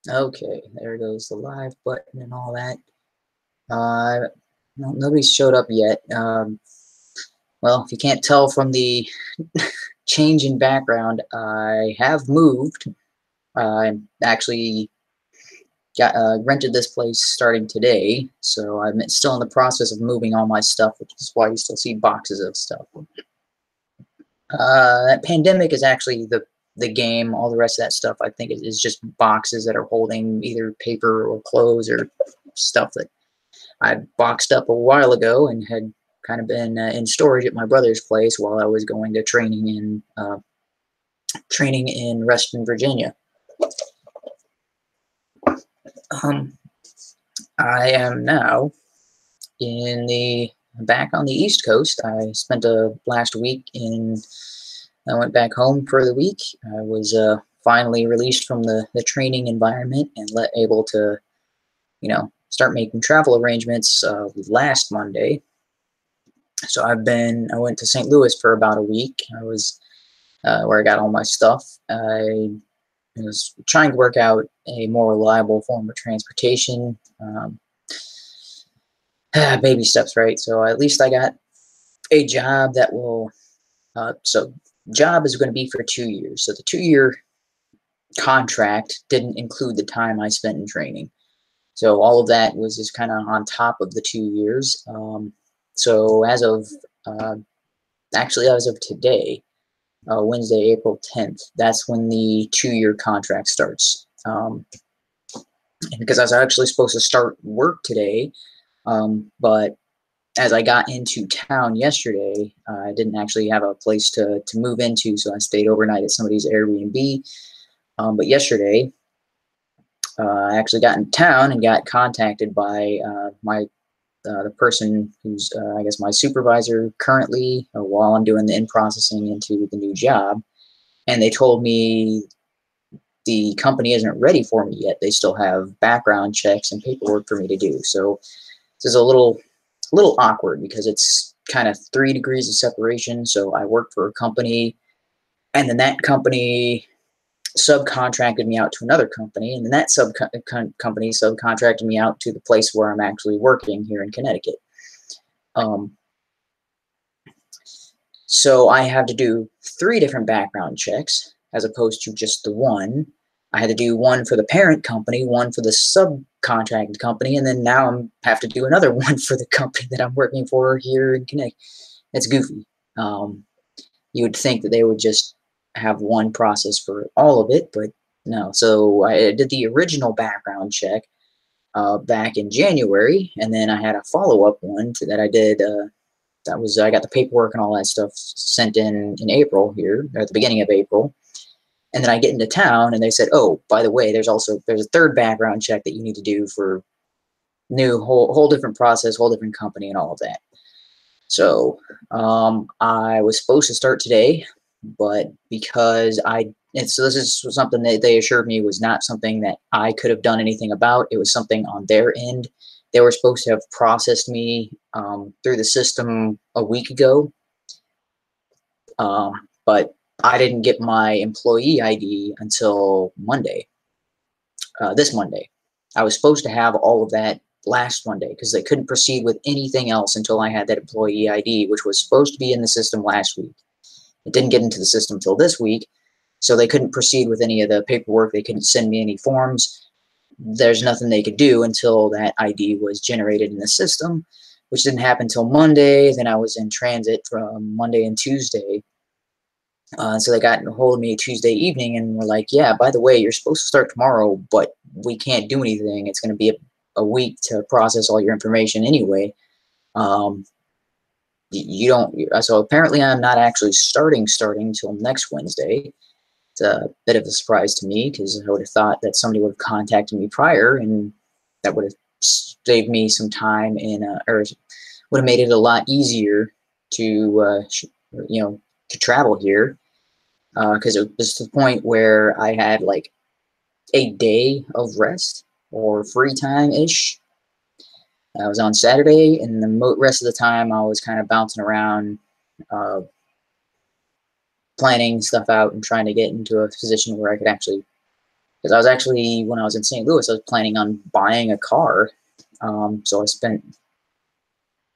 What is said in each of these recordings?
Okay, there goes the live button and all that. No, nobody's showed up yet. Well, if you can't tell from the change in background, I have moved. I actually got rented this place starting today, so I'm still in the process of moving all my stuff, which is why you still see boxes of stuff. That pandemic is actually the game. All the rest of that stuff, I think, is just boxes that are holding either paper or clothes or stuff that I boxed up a while ago and had kind of been in storage at my brother's place while I was going to training in Reston, Virginia. Um, I am now in the back on the East Coast. I spent a last week in. I went back home for the week. I was finally released from the training environment and able to, start making travel arrangements last Monday. So I went to St. Louis for about a week. I was where I got all my stuff. I was trying to work out a more reliable form of transportation. Baby steps, right? So at least I got a job that will. So job is going to be for 2 years. So the 2-year contract didn't include the time I spent in training. So all of that was just kind of on top of the 2 years. So actually as of today, Wednesday, April 10th, that's when the 2-year contract starts. Because I was actually supposed to start work today, but as I got into town yesterday, I didn't actually have a place to move into, so I stayed overnight at somebody's Airbnb. But yesterday, I actually got in town and got contacted by the person who's, I guess, my supervisor currently while I'm doing the in-processing into the new job. And they told me the company isn't ready for me yet. They still have background checks and paperwork for me to do. So this is a little awkward because it's kind of 3 degrees of separation. So I work for a company, and then that company subcontracted me out to another company, and then that company subcontracted me out to the place where I'm actually working here in Connecticut. So I have to do 3 different background checks as opposed to just the one. I had to do one for the parent company, one for the subcontracted company, and then now I have to do another one for the company that I'm working for here in Connecticut. It's goofy. You would think that they would just have one process for all of it, but no. So I did the original background check back in January, and then I had a follow-up one that I did. I got the paperwork and all that stuff sent in April here, or at the beginning of April. And then I get into town, and they said, "Oh, by the way, there's a 3rd background check that you need to do for new whole different process, whole different company, and all of that." So I was supposed to start today, but because so this is something that they assured me was not something that I could have done anything about. It was something on their end. They were supposed to have processed me through the system a week ago, but I didn't get my employee ID until Monday, this Monday. I was supposed to have all of that last Monday because they couldn't proceed with anything else until I had that employee ID, which was supposed to be in the system last week. It didn't get into the system until this week, so they couldn't proceed with any of the paperwork. They couldn't send me any forms. There's nothing they could do until that ID was generated in the system, which didn't happen until Monday. Then I was in transit from Monday and Tuesday. So they got a hold of me Tuesday evening and were like, "Yeah, by the way, you're supposed to start tomorrow, but we can't do anything. It's going to be a week to process all your information anyway. You don't." So apparently, I'm not actually starting till next Wednesday. It's a bit of a surprise to me because I would have thought that somebody would have contacted me prior, and that would have saved me some time or would have made it a lot easier to to travel here. Because it was to the point where I had like a day of rest or free time ish. I was on Saturday, and the rest of the time I was kind of bouncing around, uh, planning stuff out and trying to get into a position where I could actually because I was actually, when I was in St. Louis, I was planning on buying a car. So I spent,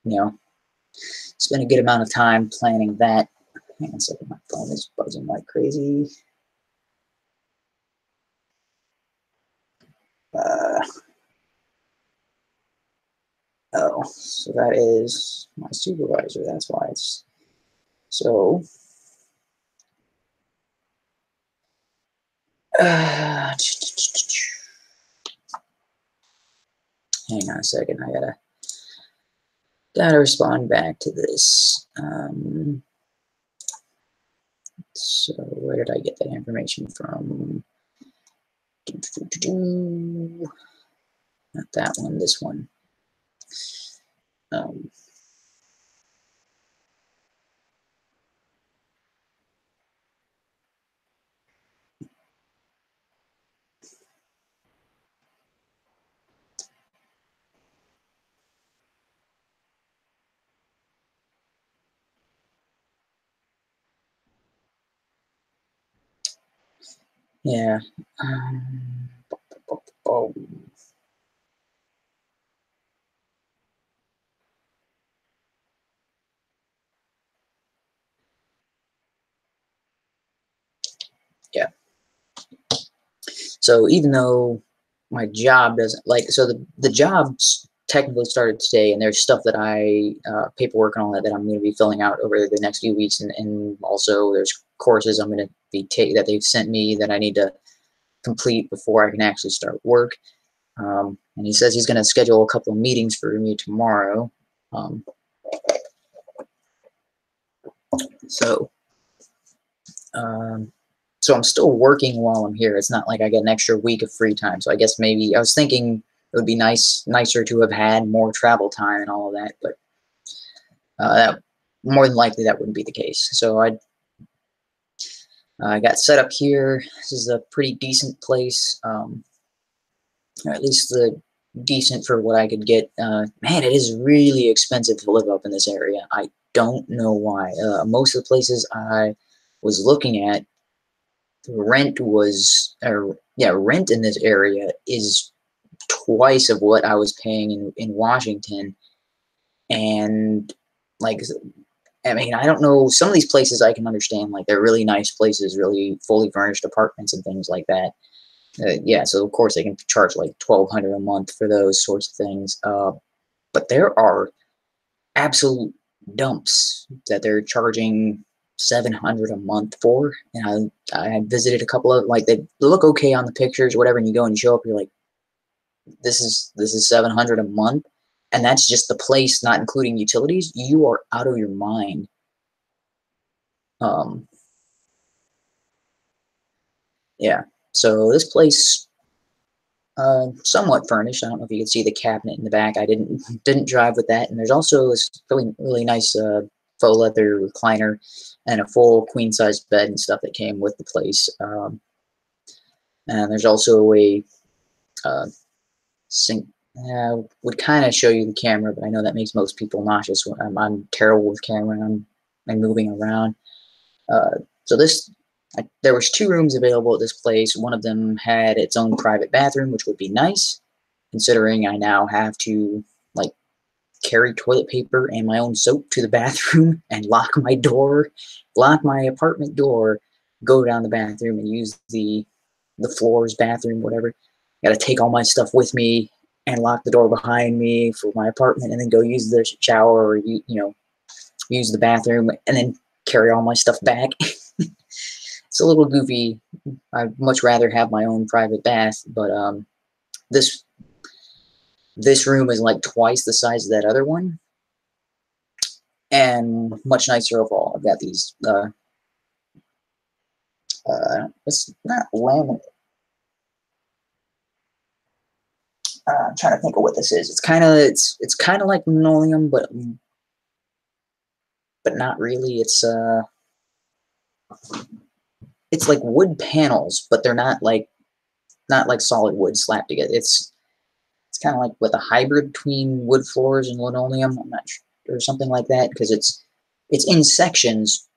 you know, spent a good amount of time planning that. Hang on a second, my phone is buzzing like crazy. Oh, so that is my supervisor. That's why it's so. Hang on a second. I gotta respond back to this. So where did I get that information from? Not that one. This one. Yeah. Oh. Yeah. So even though my job doesn't so the job technically started today, and there's stuff that paperwork and all that I'm going to be filling out over the next few weeks, and also there's courses I'm going to be that they've sent me that I need to complete before I can actually start work. And he says he's going to schedule a couple of meetings for me tomorrow. So I'm still working while I'm here. It's not like I get an extra week of free time. So I guess maybe I was thinking it would be nicer to have had more travel time and all of that, but that more than likely that wouldn't be the case. So I got set up here. This is a pretty decent place, or at least the decent for what I could get. Man, it is really expensive to live up in this area. I don't know why. Most of the places I was looking at, rent in this area is twice of what I was paying in Washington. And like, I mean, I don't know, some of these places I can understand, like they're really nice places, really fully furnished apartments and things like that. Yeah, so of course they can charge like $1,200 a month for those sorts of things. But there are absolute dumps that they're charging $700 a month for, and I visited a couple of, like, they look okay on the pictures or whatever, and you go and show up, you're like, this is $700 a month, and that's just the place, not including utilities. You are out of your mind. Yeah. So this place, somewhat furnished. I don't know if you can see the cabinet in the back. I didn't drive with that, and there's also this really nice faux leather recliner and a full queen size bed and stuff that came with the place. And there's also a sink. Would kind of show you the camera, but I know that makes most people nauseous. I'm terrible with camera, and I'm moving around. So there was 2 rooms available at this place. One of them had its own private bathroom, which would be nice, considering I now have to, like, carry toilet paper and my own soap to the bathroom and lock my apartment door, go down the bathroom and use the floor's bathroom, whatever. Got to take all my stuff with me and lock the door behind me for my apartment, and then go use the shower or use the bathroom, and then carry all my stuff back. It's a little goofy. I'd much rather have my own private bath, but this room is like twice the size of that other one, and much nicer overall. I've got these it's not laminate. I'm trying to think of what this is. It's kind of like linoleum, but not really. It's like wood panels, but they're not like solid wood slapped together. It's kind of like with a hybrid between wood floors and linoleum. I'm not sure, or something like that, because it's in sections,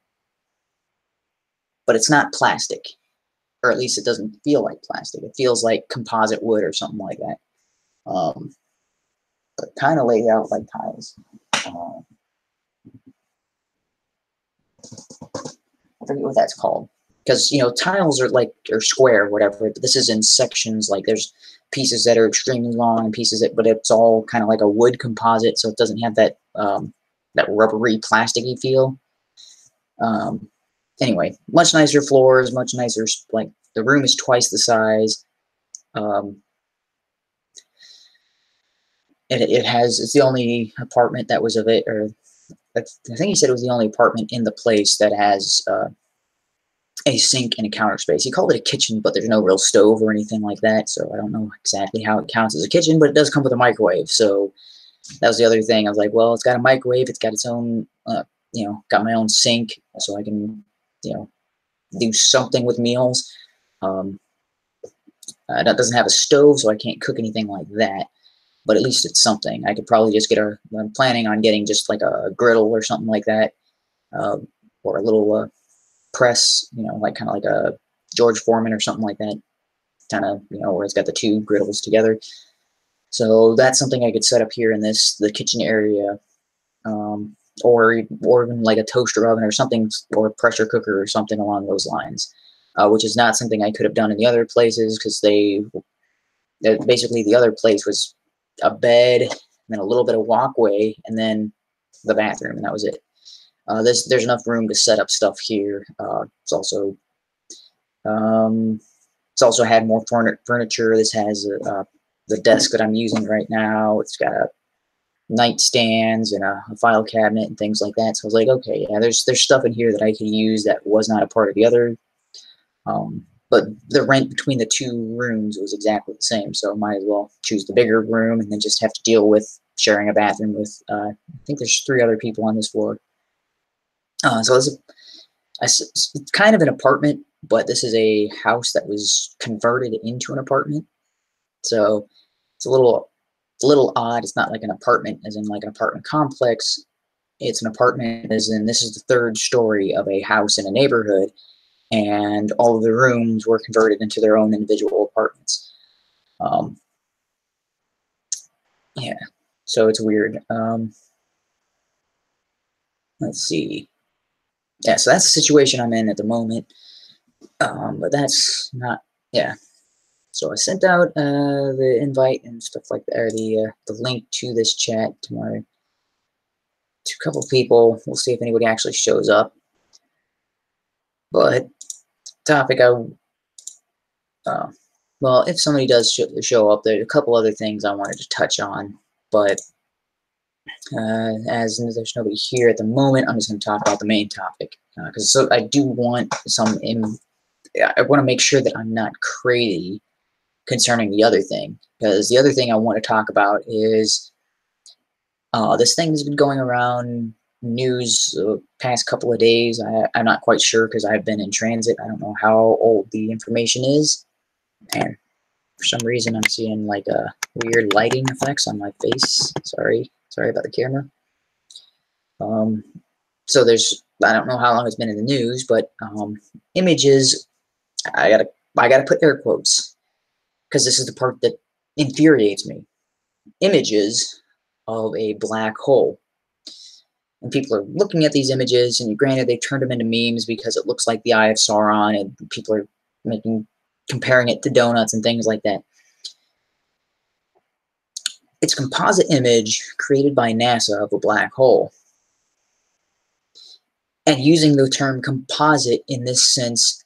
but it's not plastic. or at least it doesn't feel like plastic. It feels like composite wood or something like that. But kind of laid out like tiles. I forget what that's called, because tiles are square or whatever, but this is in sections. Like there's pieces that are extremely long and pieces that, but it's all kind of like a wood composite, so it doesn't have that that rubbery plasticky feel. Anyway, much nicer floors, much nicer. Like the room is twice the size. It's the only apartment that was of it, or I think he said it was the only apartment in the place that has a sink and a counter space. He called it a kitchen, but there's no real stove or anything like that, so I don't know exactly how it counts as a kitchen, but it does come with a microwave. So that was the other thing. I was like, well, it's got a microwave, it's got its own, got my own sink, so I can, do something with meals. That doesn't have a stove, so I can't cook anything like that. But at least it's something. I could probably just I'm planning on getting just like a griddle or something like that, or a little press, like kind of like a George Foreman or something like that, kind of, where it's got the two griddles together. So that's something I could set up here in the kitchen area, or even like a toaster oven or something, or a pressure cooker or something along those lines, which is not something I could have done in the other places, because basically the other place was a bed and then a little bit of walkway and then the bathroom, and that was it. There's enough room to set up stuff here. It's also had more furniture. This has the desk that I'm using right now. It's got a nightstands and a file cabinet and things like that. So I was like, okay, yeah, there's stuff in here that I could use that was not a part of the other. But the rent between the two rooms was exactly the same, so I might as well choose the bigger room and then just have to deal with sharing a bathroom with, I think there's 3 other people on this floor. So it's kind of an apartment, but this is a house that was converted into an apartment. So it's a little odd. It's not like an apartment as in like an apartment complex. It's an apartment as in this is the 3rd story of a house in a neighborhood, and all of the rooms were converted into their own individual apartments. Yeah, so it's weird. Let's see. Yeah, so that's the situation I'm in at the moment. But that's not, yeah. So I sent out the invite and stuff like that, or the link to this chat to a couple people. We'll see if anybody actually shows up. But topic well, if somebody does show up, there's a couple other things I wanted to touch on, but as there's nobody here at the moment, I'm just going to talk about the main topic, because I do want I want to make sure that I'm not crazy concerning the other thing, because the other thing I want to talk about is this thing has been going around news the past couple of days. I'm not quite sure because I've been in transit. I don't know how old the information is, and for some reason I'm seeing like weird lighting effects on my face. Sorry about the camera. So I don't know how long it's been in the news, but images, I gotta put air quotes, because this is the part that infuriates me. Images of a black hole. And people are looking at these images, and granted, they turned them into memes because it looks like the Eye of Sauron, and people are comparing it to donuts and things like that. It's a composite image created by NASA of a black hole. And using the term composite in this sense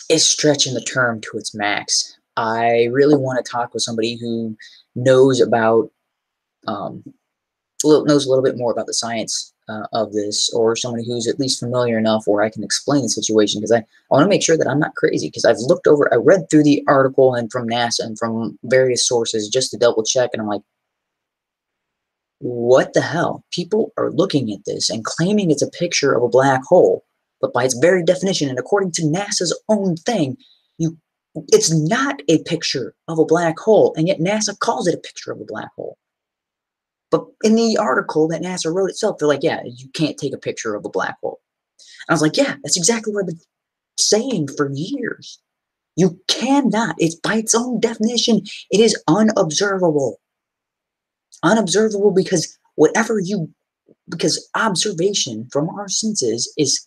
is stretching the term to its max. I really want to talk with somebody who knows about knows a little bit more about the science of this, or somebody who's at least familiar enough where I can explain the situation, because I want to make sure that I'm not crazy, because I read through the article and from NASA and from various sources just to double check, and I'm like, what the hell? People are looking at this and claiming it's a picture of a black hole, but by its very definition and according to NASA's own thing, it's not a picture of a black hole, and yet NASA calls it a picture of a black hole. But in the article that NASA wrote itself, they're like, yeah, you can't take a picture of a black hole. And I was like, yeah, that's exactly what saying for years. You cannot. It's by its own definition, it is unobservable. Unobservable because because observation from our senses is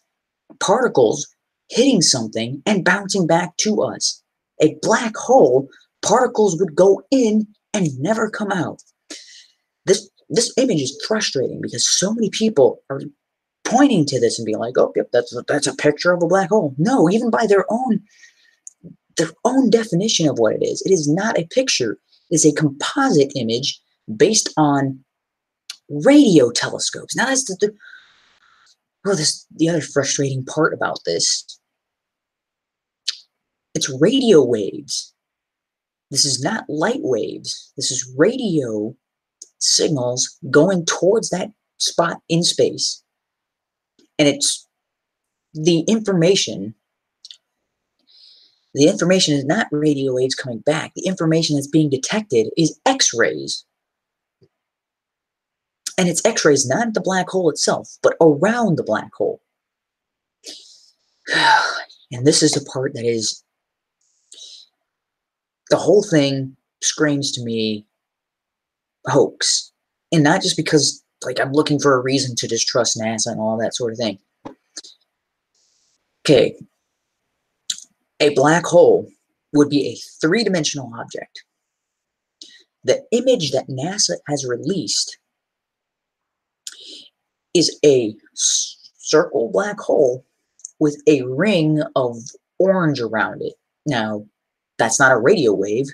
particles hitting something and bouncing back to us. A black hole, particles would go in and never come out. This image is frustrating because so many people are pointing to this and being like, oh, yep, that's a picture of a black hole. No, even by their own definition of what it is not a picture. It's a composite image based on radio telescopes. Now that's the other frustrating part about this. It's radio waves. This is not light waves. This is radio signals going towards that spot in space. And it's the information is not radio waves coming back. The information that's being detected is X-rays. And it's X-rays not at the black hole itself, but around the black hole. And this is the part that is, the whole thing screams to me hoax. And not just because, like, I'm looking for a reason to distrust NASA and all that sort of thing. Okay. A black hole would be a three-dimensional object. The image that NASA has released is a circle black hole with a ring of orange around it. Now, that's not a radio wave.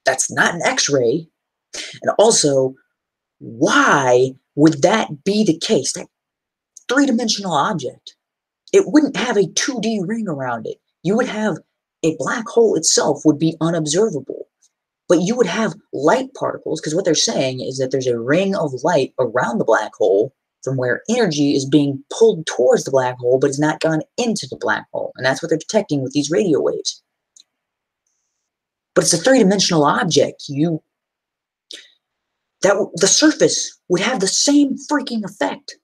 That's not an X-ray. And also, why would that be the case? That three-dimensional object, it wouldn't have a 2D ring around it. You would have a black hole itself would be unobservable. But you would have light particles, because what they're saying is that there's a ring of light around the black hole from where energy is being pulled towards the black hole, but it's not gone into the black hole. And that's what they're detecting with these radio waves. But it's a three-dimensional object. The surface would have the same freaking effect.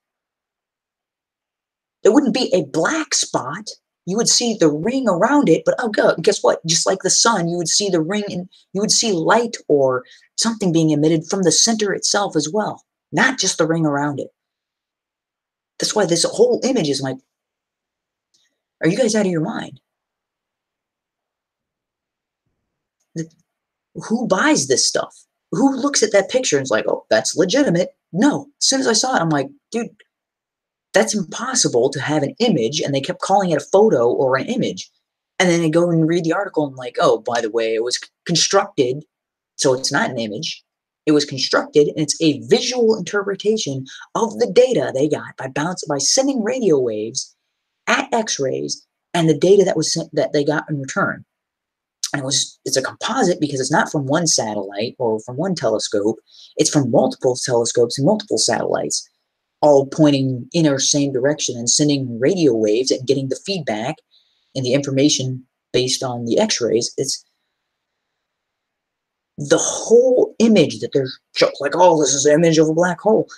There wouldn't be a black spot. You would see the ring around it, but oh god, guess what? Just like the sun, you would see the ring and you would see light or something being emitted from the center itself as well, not just the ring around it. That's why this whole image is like, are you guys out of your mind? Who buys this stuff? Who looks at that picture and is like, oh, that's legitimate? No. As soon as I saw it, I'm like, dude, that's impossible to have an image, and they kept calling it a photo or an image. And then they go and read the article and like, oh, by the way, it was constructed, so it's not an image. It was constructed, and it's a visual interpretation of the data they got by sending radio waves at X-rays and the data that was sent, that they got in return. And it's a composite because it's not from one satellite or from one telescope. It's from multiple telescopes and multiple satellites, all pointing in our same direction and sending radio waves and getting the feedback and the information based on the X-rays. It's the whole image that they're like, oh, this is an image of a black hole.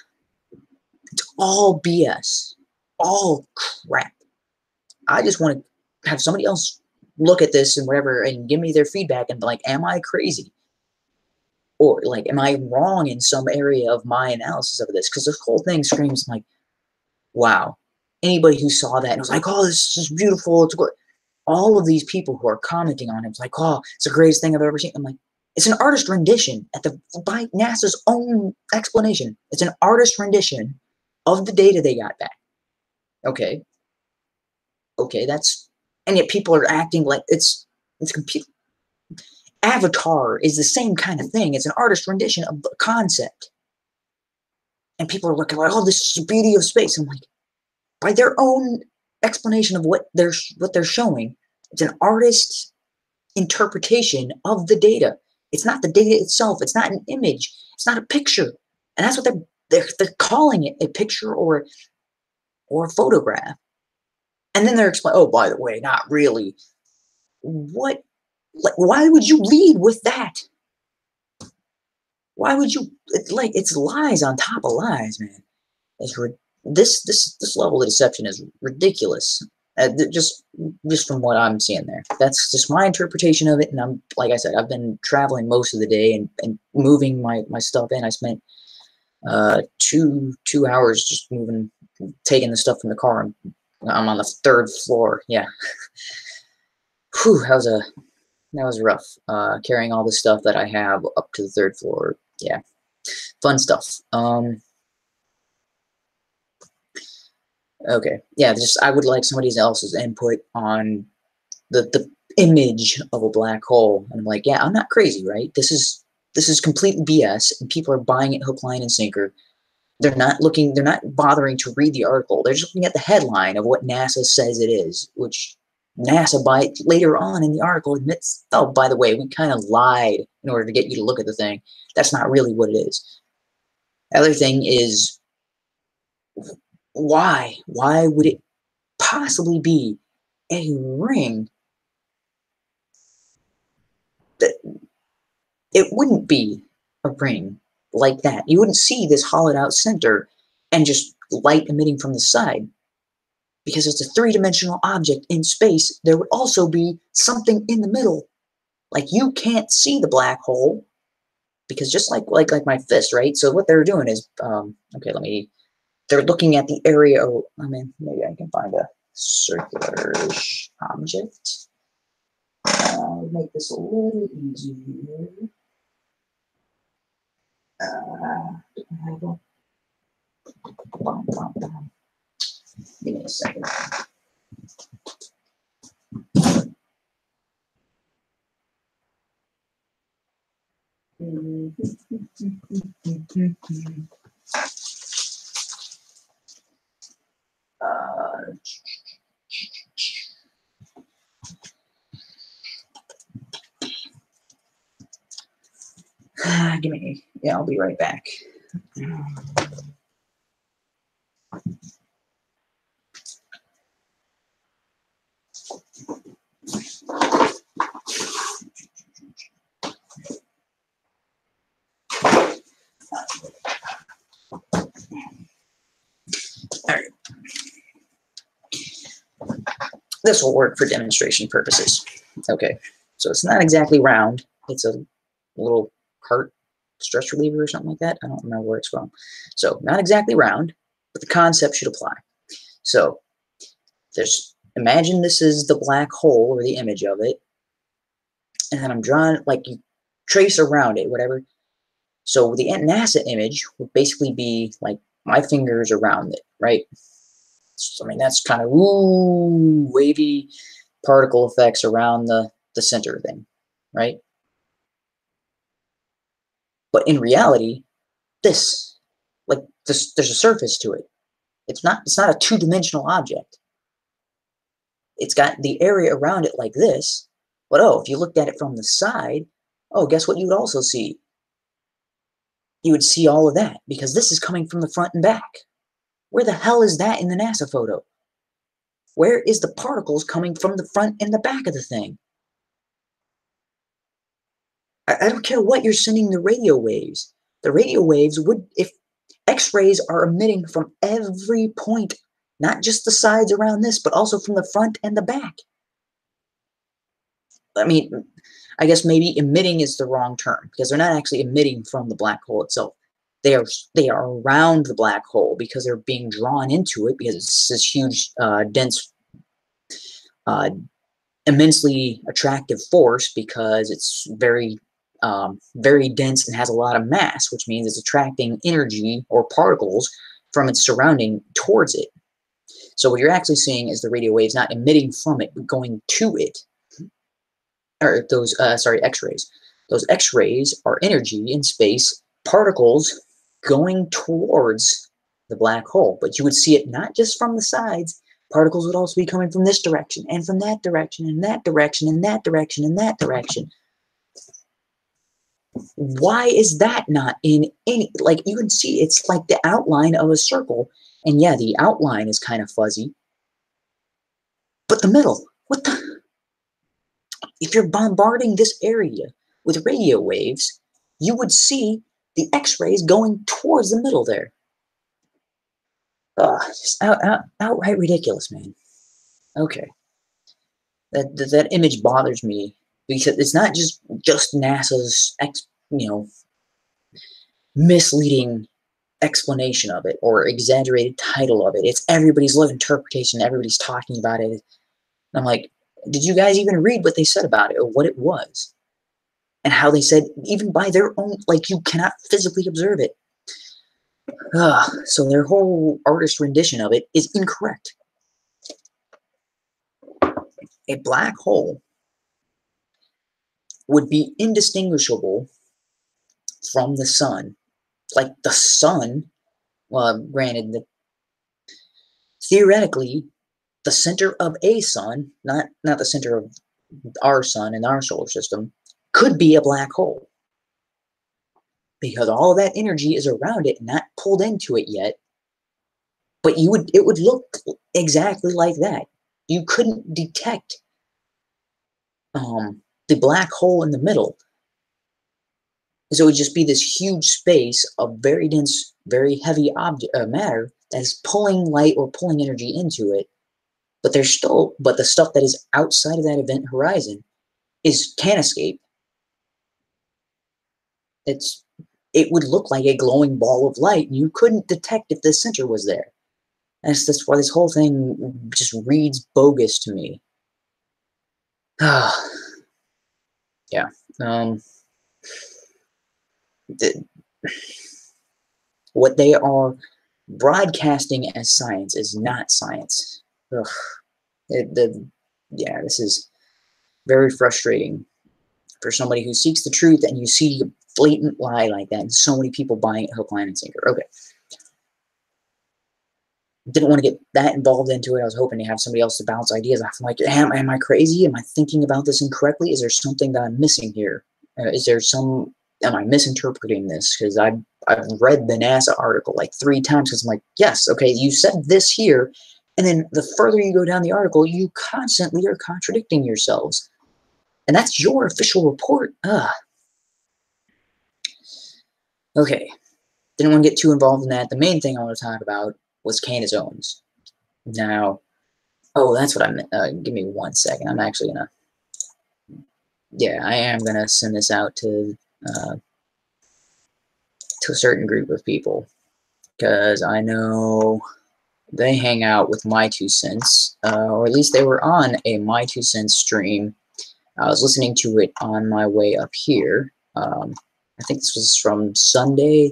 It's all BS, all crap. I just want to have somebody else look at this and whatever and give me their feedback and be like, am I crazy? Or like, am I wrong in some area of my analysis of this? Because the whole thing screams like, wow. Anybody who saw that and was like, oh, this is beautiful. It's good. All of these people who are commenting on it, it's like, oh, it's the greatest thing I've ever seen. I'm like, it's an artist rendition by NASA's own explanation. It's an artist rendition of the data they got back. Okay, and yet people are acting like it's computer. Avatar is the same kind of thing. It's an artist rendition of the concept. And people are looking like, oh, this is the beauty of space. I'm like, by their own explanation of what they're showing, it's an artist's interpretation of the data. It's not the data itself. It's not an image. It's not a picture. And that's what they're calling it, a picture or a photograph. And then they're explaining, oh, by the way, not really. What? Like, why would you lead with that? Why would you? It's lies on top of lies, man. This level of deception is ridiculous. Just from what I'm seeing there. That's just my interpretation of it, and I'm, like I said, I've been traveling most of the day and moving my stuff in. I spent 2 hours just moving, taking the stuff from the car, and I'm on the 3rd floor. Yeah. Whew, that was rough. Carrying all the stuff that I have up to the 3rd floor. Yeah. Fun stuff. Okay. Yeah, just I would like somebody else's input on the image of a black hole. And I'm like, yeah, I'm not crazy, right? This is complete BS, and people are buying it hook, line, and sinker. They're not bothering to read the article. They're just looking at the headline of what NASA says it is, which NASA later on in the article admits, oh, by the way, we kind of lied in order to get you to look at the thing. That's not really what it is. The other thing is, why? Why would it possibly be a ring that it wouldn't be a ring like that? You wouldn't see this hollowed out center and just light emitting from the side. Because it's a 3-dimensional object in space, there would also be something in the middle. Like, you can't see the black hole, because just like my fist, right? So what they're doing is, okay, they're looking at the area. I mean, maybe I can find a circular-ish object. I'll make this a little easier. Give me a second. Yeah, I'll be right back. All right. This will work for demonstration purposes. Okay, so it's not exactly round. It's a little cart stress reliever or something like that. I don't remember where it's from. So not exactly round, but the concept should apply. So imagine this is the black hole, or the image of it, and then I'm drawing, like, you trace around it, whatever. So the NASA image would basically be like my fingers around it, right? So, I mean, that's kind of wavy particle effects around the center thing, right? But in reality, there's a surface to it. It's not a 2-dimensional object. It's got the area around it like this, but if you looked at it from the side, guess what you would also see? You would see all of that, because this is coming from the front and back. Where the hell is that in the NASA photo? Where is the particles coming from the front and the back of the thing? I don't care what you're sending the radio waves. The radio waves would, if X-rays are emitting from every point, not just the sides around this, but also from the front and the back. I mean, I guess maybe emitting is the wrong term, because they're not actually emitting from the black hole itself. They are around the black hole, because they're being drawn into it, because it's this huge, dense, immensely attractive force, because it's very dense and has a lot of mass, which means it's attracting energy or particles from its surrounding towards it. So what you're actually seeing is the radio waves not emitting from it, but going to it. Or those, X-rays. Those X-rays are energy in space, particles going towards the black hole. But you would see it not just from the sides. Particles would also be coming from this direction, and from that direction, and that direction, and that direction, and that direction. Why is that not in any, like, you can see it's like the outline of a circle, and yeah, the outline is kind of fuzzy, but the middle, what the, if you're bombarding this area with radio waves, you would see the X-rays going towards the middle there. Just outright ridiculous, man. Okay. That image bothers me because it's not just NASA's misleading explanation of it or exaggerated title of it. It's everybody's little interpretation. Everybody's talking about it. And I'm like, did you guys even read what they said about it or what it was? And how they said, even by their own, like, you cannot physically observe it. So their whole artist rendition of it is incorrect. A black hole would be indistinguishable from the sun. Like the sun, well, granted, that theoretically, the center of a sun, not the center of our sun in our solar system, could be a black hole. Because all of that energy is around it, not pulled into it yet. But it would look exactly like that. You couldn't detect the black hole in the middle. So it would just be this huge space of very dense, very heavy matter that is pulling light or pulling energy into it. But the stuff that is outside of that event horizon can escape. It would look like a glowing ball of light, and you couldn't detect if the center was there. And that's why this whole thing just reads bogus to me. Yeah. What they are broadcasting as science is not science. Ugh. Yeah, this is very frustrating for somebody who seeks the truth, and you see a blatant lie like that, and so many people buying it hook, line, and sinker. Okay. Didn't want to get that involved into it. I was hoping to have somebody else to bounce ideas off. I'm like, am I crazy? Am I thinking about this incorrectly? Is there something that I'm missing here? Am I misinterpreting this? Because I've read the NASA article like 3 times because I'm like, yes, okay, you said this here. And then the further you go down the article, you constantly are contradicting yourselves. And that's your official report. Okay. Didn't want to get too involved in that. The main thing I want to talk about was Candace Owens. Now, oh, that's what I meant. Give me 1 second. I'm actually gonna, yeah, I am gonna send this out to a certain group of people because I know they hang out with My Two Cents, or at least they were on a My Two Cents stream. I was listening to it on my way up here. I think this was from Sunday.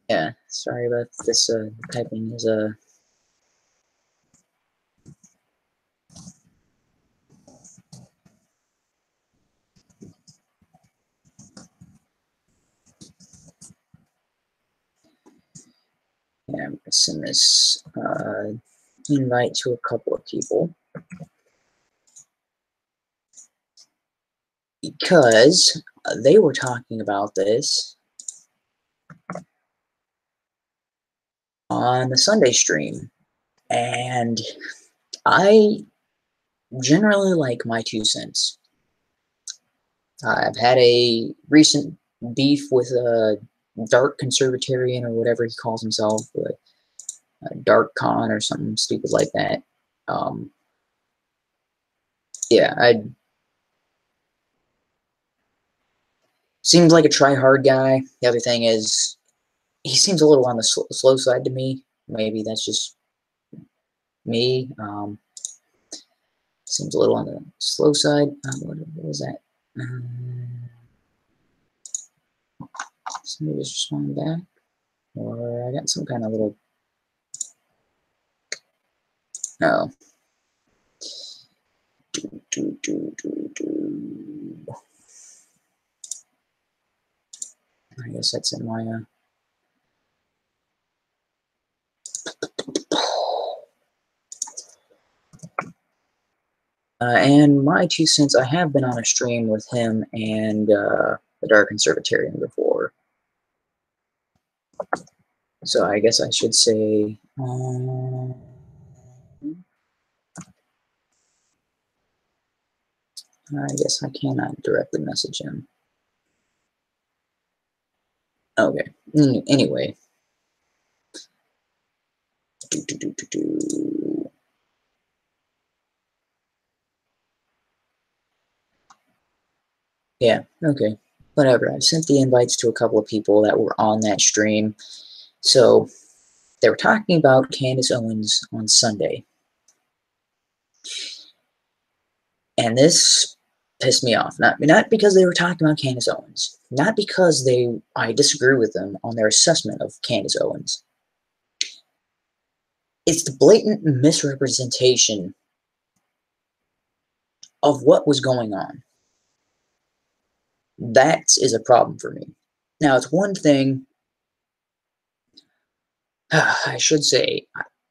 Yeah, sorry about this. Typing is yeah, I'm gonna send this invite to a couple of people because they were talking about this on the Sunday stream, and I generally like My Two Cents. I've had a recent beef with a dark conservatarian or whatever he calls himself, a dark con or something stupid like that. Yeah, I seems like a try-hard guy. The other thing is, he seems a little on the slow side to me. Maybe that's just me. Seems a little on the slow side. What was that? Somebody just responded back, or I got some kind of little. No. I guess that's in my. And my 2 cents, I have been on a stream with him and the Dark Conservatarian before. So I guess I should say, I guess I cannot directly message him. Okay. Anyway. Yeah, okay. Whatever. I sent the invites to a couple of people that were on that stream. So they were talking about Candace Owens on Sunday. And this pissed me off. Not because they were talking about Candace Owens. Not because I disagree with them on their assessment of Candace Owens. It's the blatant misrepresentation of what was going on. That is a problem for me. Now, it's one thing, I should say,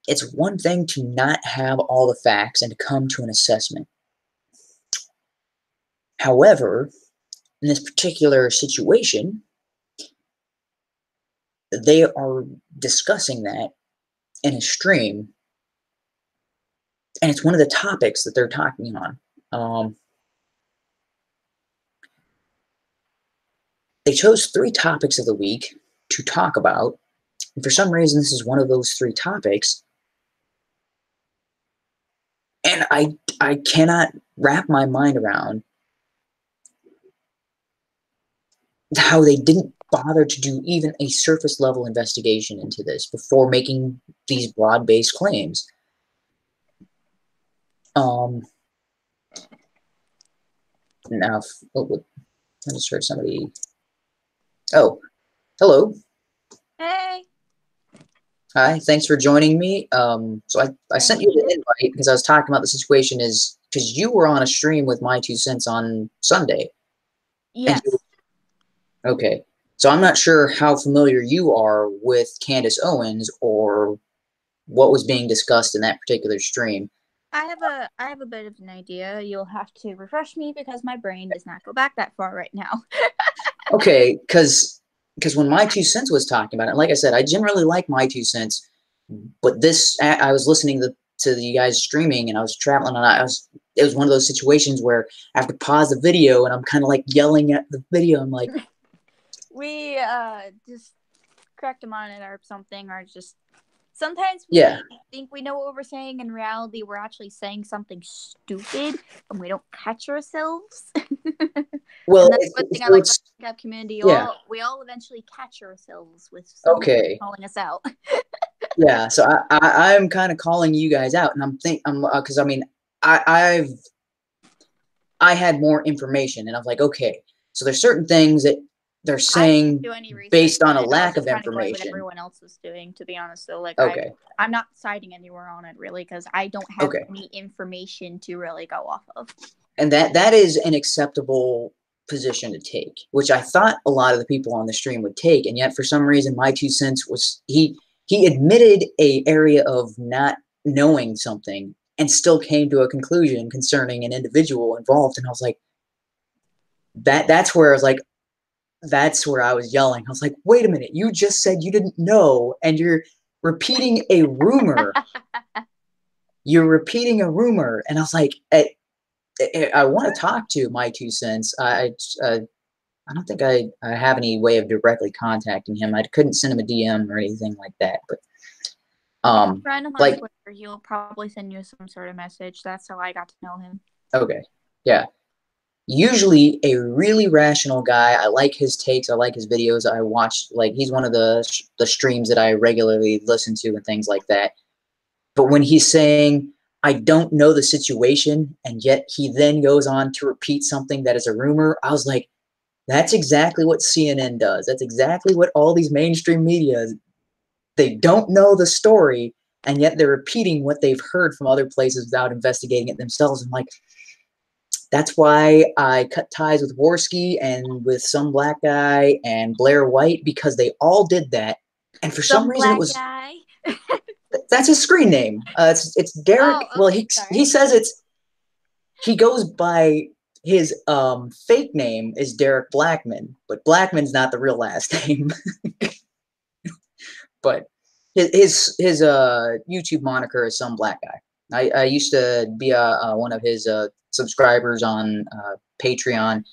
it's one thing to not have all the facts and to come to an assessment. However, in this particular situation, they are discussing that in a stream, and it's one of the topics that they're talking on. They chose 3 topics of the week to talk about, and for some reason, this is one of those 3 topics, and I cannot wrap my mind around how they didn't bother to do even a surface level investigation into this before making these broad-based claims. Now, I just heard somebody. Oh, hello. Hey. Hi, thanks for joining me. So I sent you the invite because I was talking about the situation is because you were on a stream with my 2 cents on Sunday. Yes. Okay. So I'm not sure how familiar you are with Candace Owens or what was being discussed in that particular stream. I have a bit of an idea. You'll have to refresh me because my brain does not go back that far right now. Okay, because when my 2 cents was talking about it, like I said, I generally like my 2 cents, but I was listening to the guys streaming and I was traveling and it was one of those situations where I have to pause the video and I'm kind of like yelling at the video. I'm like, we just correct them on it or something, or just sometimes we think we know what we're saying. In reality, we're actually saying something stupid and we don't catch ourselves. Well, and that's one thing I like about the Cap community. We all eventually catch ourselves with someone calling us out. Yeah, so I'm kind of calling you guys out, and because I mean I had more information, and I was like, okay, so there's certain things that they're saying based on a lack of information. What everyone else was doing, to be honest, though, like I'm not citing anywhere on it really because I don't have any information to really go off of. And that is an acceptable position to take, which I thought a lot of the people on the stream would take, and yet for some reason my 2 cents was he admitted a area of not knowing something and still came to a conclusion concerning an individual involved. And I was like, that's where I was like, that's where I was yelling. I was like, wait a minute, you just said you didn't know, and you're repeating a rumor. You're repeating a rumor. And I was like, I want to talk to my 2 cents. I don't think I have any way of directly contacting him. I couldn't send him a DM or anything like that. But friend him on Twitter. He'll probably send you some sort of message. That's how I got to know him. Okay, yeah. Usually a really rational guy. I like his takes. I like his videos. I watch, like, he's one of the streams that I regularly listen to and things like that. But when he's saying, I don't know the situation, and yet he then goes on to repeat something that is a rumor, I was like, that's exactly what CNN does. That's exactly what all these mainstream media, they don't know the story, and yet they're repeating what they've heard from other places without investigating it themselves. I'm like, that's why I cut ties with Worski and with some black guy and Blair White, because they all did that. And for some reason it was... guy. That's his screen name. It's Derek. Oh, okay, well, he says it's... he goes by his fake name is Derek Blackman, but Blackman's not the real last name. But his YouTube moniker is some black guy. I used to be one of his subscribers on Patreon,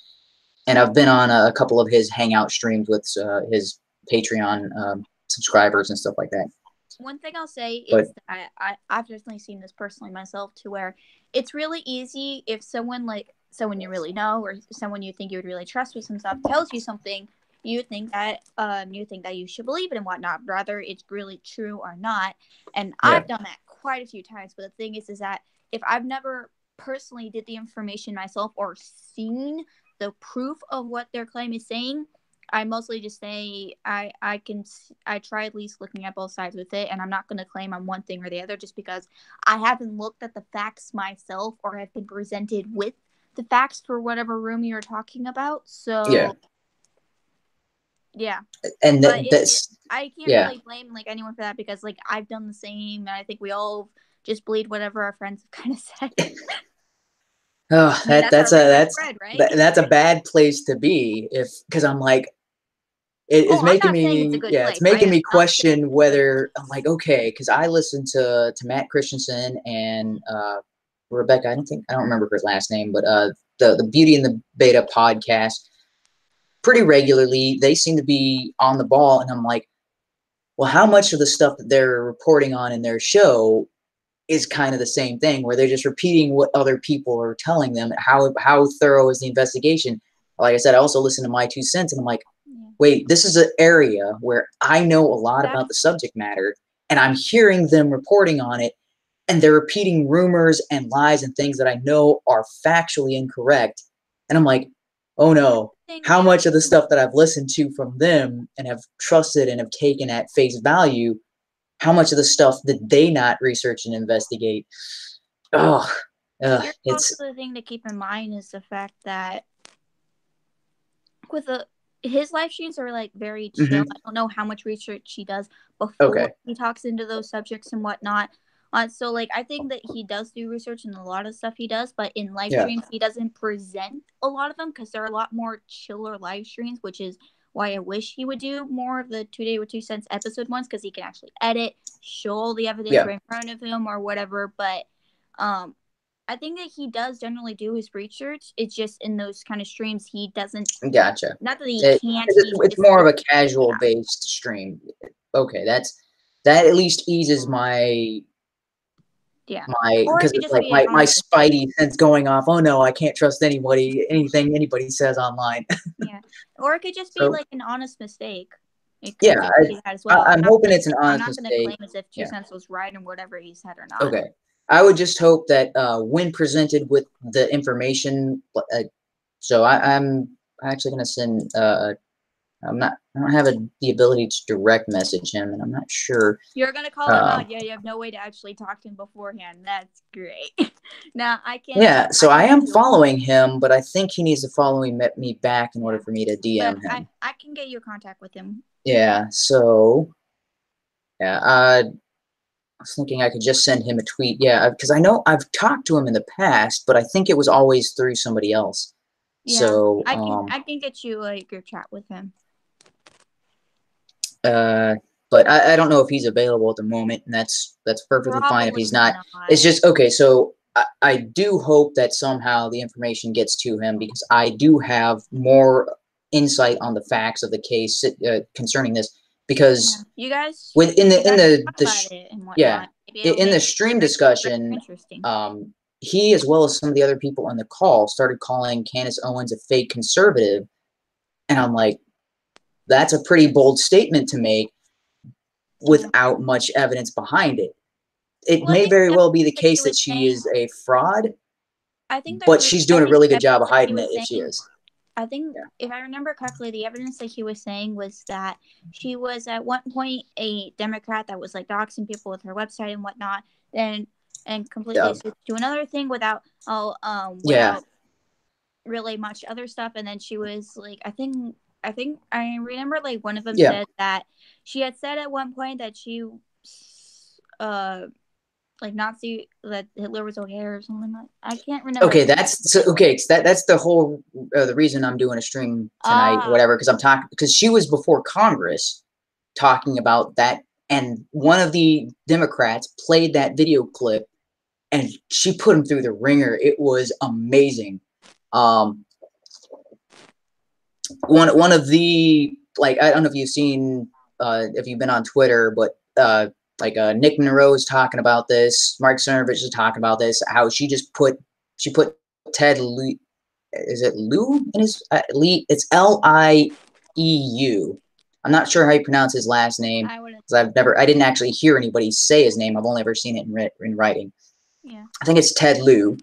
and I've been on a couple of his hangout streams with his Patreon subscribers and stuff like that. One thing I'll say is that I've definitely seen this personally myself, to where it's really easy if someone you really know or someone you think you would really trust with some stuff tells you something, you think that you should believe it and whatnot, whether it's really true or not. And I've done that quite a few times. But the thing is that if I've never personally did the information myself or seen the proof of what their claim is saying, I mostly just say I try at least looking at both sides with it, and I'm not going to claim on one thing or the other just because I haven't looked at the facts myself or have been presented with the facts for whatever room you're talking about. So yeah. And I can't really blame anyone for that, because I've done the same, and I think we all just believe whatever our friends have kind of said. Oh, that's a bad place to be, because I'm like, it's making me it's making me question whether I'm like, okay, because I listen to Matt Christensen and Rebecca, I don't remember her last name, but the Beauty and the Beta podcast pretty regularly. They seem to be on the ball, and I'm like, well, how much of the stuff that they're reporting on in their show is kind of the same thing, where they're just repeating what other people are telling them? How thorough is the investigation? Like I said, I also listen to My Two Cents, and I'm like, wait, this is an area where I know a lot about the subject matter, and I'm hearing them reporting on it, and they're repeating rumors and lies and things that I know are factually incorrect. And I'm like, oh no, how much of the stuff that I've listened to from them and have trusted and have taken at face value, how much of the stuff did they not research and investigate? Here's also the thing to keep in mind is the fact that with his live streams are very chill. I don't know how much research he does before he talks into those subjects and whatnot. So I think that he does do research in a lot of stuff he does, but in live streams he doesn't present a lot of them because they're a lot more chiller live streams, which is why I wish he would do more of the 2 Day with 2 Cents episode ones, because he can actually edit, show all the evidence right in front of him or whatever. But I think that he does generally do his research. It's just in those kind of streams he doesn't. Gotcha. Not that he can't. It's more of a casual based stream. Okay, that at least eases my because it's like my spidey sense going off. Oh no, I can't trust anything anybody says online. Or it could just be an honest mistake. I'm hoping it's an honest mistake. I'm not going to claim as if 2 Cents was right in whatever he said or not. Okay. I would just hope that when presented with the information, so I'm actually going to send. I don't have the ability to direct message him, and I'm not sure. You're going to call him out. Yeah, you have no way to actually talk to him beforehand. That's great. Now I can. Yeah, so I am following him, but I think he needs to follow me back in order for me to DM him. I can get you contact with him. Yeah. So. Yeah. I was thinking I could just send him a tweet. Yeah, because I know I've talked to him in the past, but I think it was always through somebody else. Yeah, so I can get you a group chat with him. But I don't know if he's available at the moment, and that's perfectly fine if he's not. It's just okay. So I do hope that somehow the information gets to him, because I do have more insight on the facts of the case concerning this. Because you guys in the stream discussion, he, as well as some of the other people on the call, started calling Candace Owens a fake conservative, and I'm like, that's a pretty bold statement to make without much evidence behind it. It may very well be the case that she is a fraud, but she's doing a really good job of hiding it if she is. I think, if I remember correctly, the evidence that he was saying was that she was at one point a Democrat that was doxing people with her website and whatnot, and completely switched to another thing without really much other stuff. And then she was I think I remember one of them said that she had said at one point that she like Nazi that Hitler was okay or something like. I can't remember. Okay, that's the whole the reason I'm doing a stream tonight, or whatever, because I'm talking because she was before Congress talking about that, and one of the Democrats played that video clip, and she put him through the ringer. It was amazing. One of the, like, I don't know if you've seen if you've been on Twitter, but like Nick Monroe's talking about this, Mark Cernovich is talking about this, how she put Ted Lieu, is it Lieu in his Lee? It's Lieu. I'm not sure how you pronounce his last name because I didn't actually hear anybody say his name. I've only ever seen it in writing. Yeah, I think it's Ted Lieu.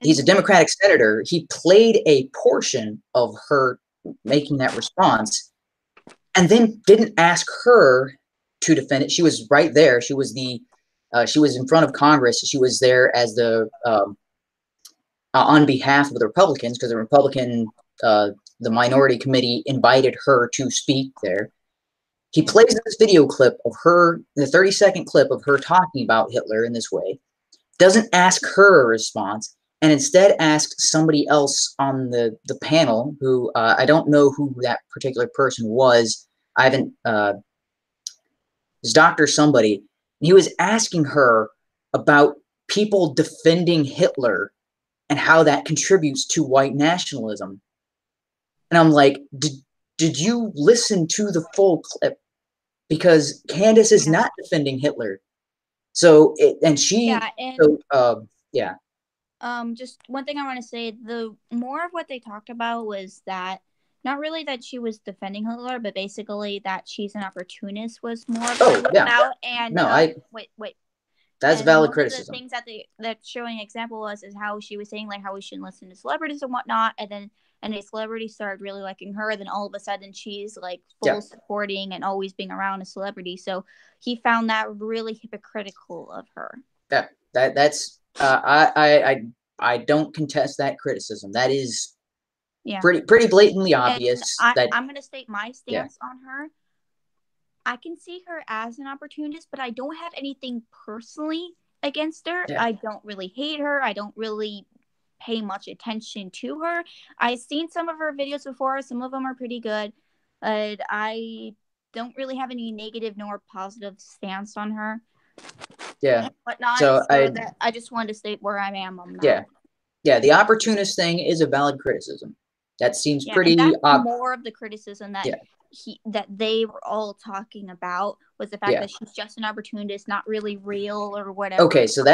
He's a Democratic senator. He played a portion of her making that response, and then didn't ask her to defend it. She was right there. She was she was in front of Congress. She was there as the on behalf of the Republicans, because the minority committee invited her to speak there. He plays this video clip of her, the 30-second clip of her talking about Hitler in this way, doesn't ask her a response, and instead asks somebody else on the panel, who I don't know who that particular person was. I haven't, it's Dr. Somebody. He was asking her about people defending Hitler and how that contributes to white nationalism. And I'm like, did you listen to the full clip? Because Candace is not defending Hitler. So, just one thing I want to say, the more of what they talked about was that not really that she was defending Hitler, but basically that she's an opportunist was more about. And wait. That's valid criticism. The things that showing example was is how she was saying like how we shouldn't listen to celebrities and whatnot, and a celebrity started really liking her, then all of a sudden she's like full supporting and always being around a celebrity. So he found that really hypocritical of her. Yeah, that's I don't contest that criticism. That is pretty blatantly obvious. I'm gonna state my stance on her. I can see her as an opportunist, but I don't have anything personally against her. I don't really hate her. I don't really pay much attention to her. I've seen some of her videos before. Some of them are pretty good. But I don't really have any negative nor positive stance on her. Yeah. Whatnot. So I just wanted to state where I am on that. Yeah, the opportunist thing is a valid criticism. That seems pretty... that's more of the criticism that... that they were all talking about was the fact that she's just an opportunist, not really real or whatever. Okay, so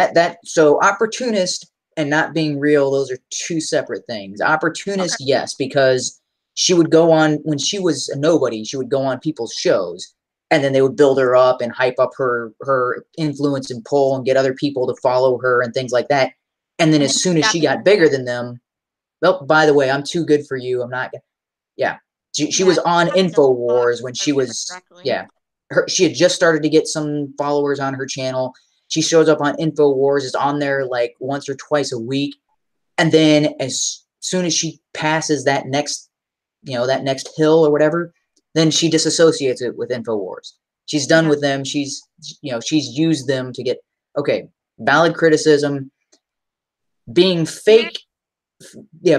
so opportunist and not being real, those are two separate things. Opportunist, yes, because she would go on, when she was a nobody, she would go on people's shows, and then they would build her up and hype up her influence and pull and get other people to follow her and things like that. And then as soon as she got bigger than them, well, by the way, I'm too good for you. I'm not... Yeah. She was on InfoWars when she was, she had just started to get some followers on her channel. She shows up on InfoWars, is on there like once or twice a week. And then as soon as she passes that next, that next hill or whatever, then she disassociates it with InfoWars. She's done with them. She's used them to get, valid criticism. Being fake,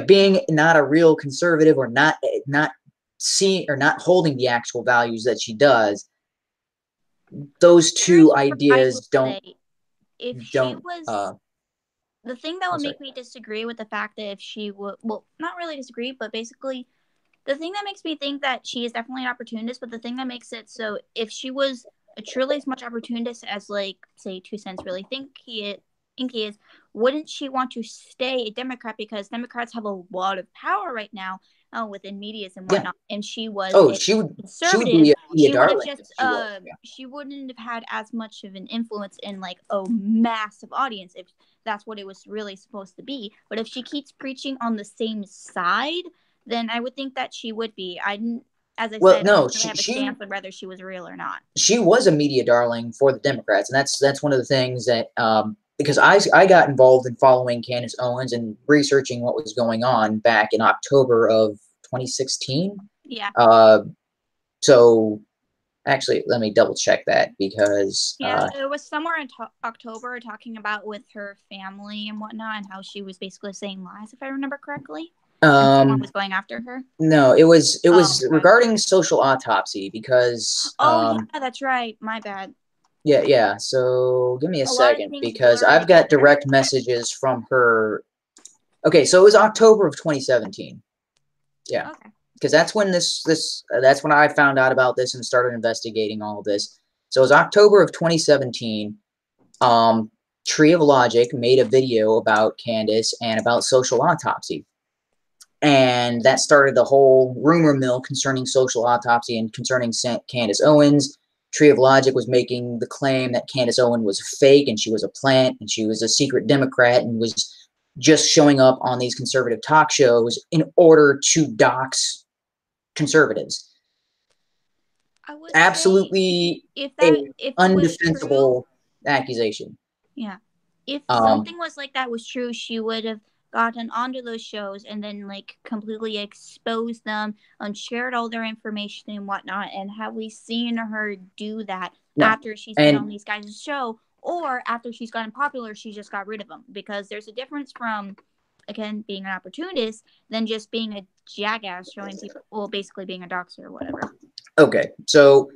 being not a real conservative or not seeing or not holding the actual values that she does, those two ideas don't. The thing that would make me disagree with the fact that if she would, well, not really disagree, but basically the thing that makes me think that she is definitely an opportunist, but the thing that makes it so if she was a truly as much opportunist as like say 2 Cents really think he is, wouldn't she want to stay a Democrat, because Democrats have a lot of power right now within medias and whatnot, and she was conservative. She wouldn't have had as much of an influence in like a massive audience if that's what it was really supposed to be. But if she keeps preaching on the same side, then I would think that she would be. As I said, I don't really have a stance on whether she was real or not. She was a media darling for the Democrats, and that's one of the things that because I got involved in following Candace Owens and researching what was going on back in October of 2016. Yeah. So Actually, let me double check that because yeah, it was somewhere in October talking about with her family and whatnot and how she was basically saying lies, if I remember correctly. And someone was going after her. No, it was okay. regarding social autopsy because yeah, that's right. My bad. Yeah. So give me a lot of second things because blur I've got together. direct messages from her. Okay, so it was October of 2017. Yeah. Okay. Because that's when that's when I found out about this and started investigating all of this. So it was October of 2017. Tree of Logic made a video about Candace and about social autopsy. And that started the whole rumor mill concerning social autopsy and concerning Candace Owens. Tree of Logic was making the claim that Candace Owens was fake and she was a plant and she was a secret Democrat and was just showing up on these conservative talk shows in order to dox conservatives. I would Absolutely say if it was undefensible true, accusation. yeah. If something was like that was true, she would have gotten onto those shows and then like completely exposed them and shared all their information and whatnot. And have we seen her do that after she's been on these guys' show, or after she's gotten popular, she just got rid of them? Because there's a difference from, again, being an opportunist than just being a jackass showing people, well, basically being a doxer or whatever. Okay, so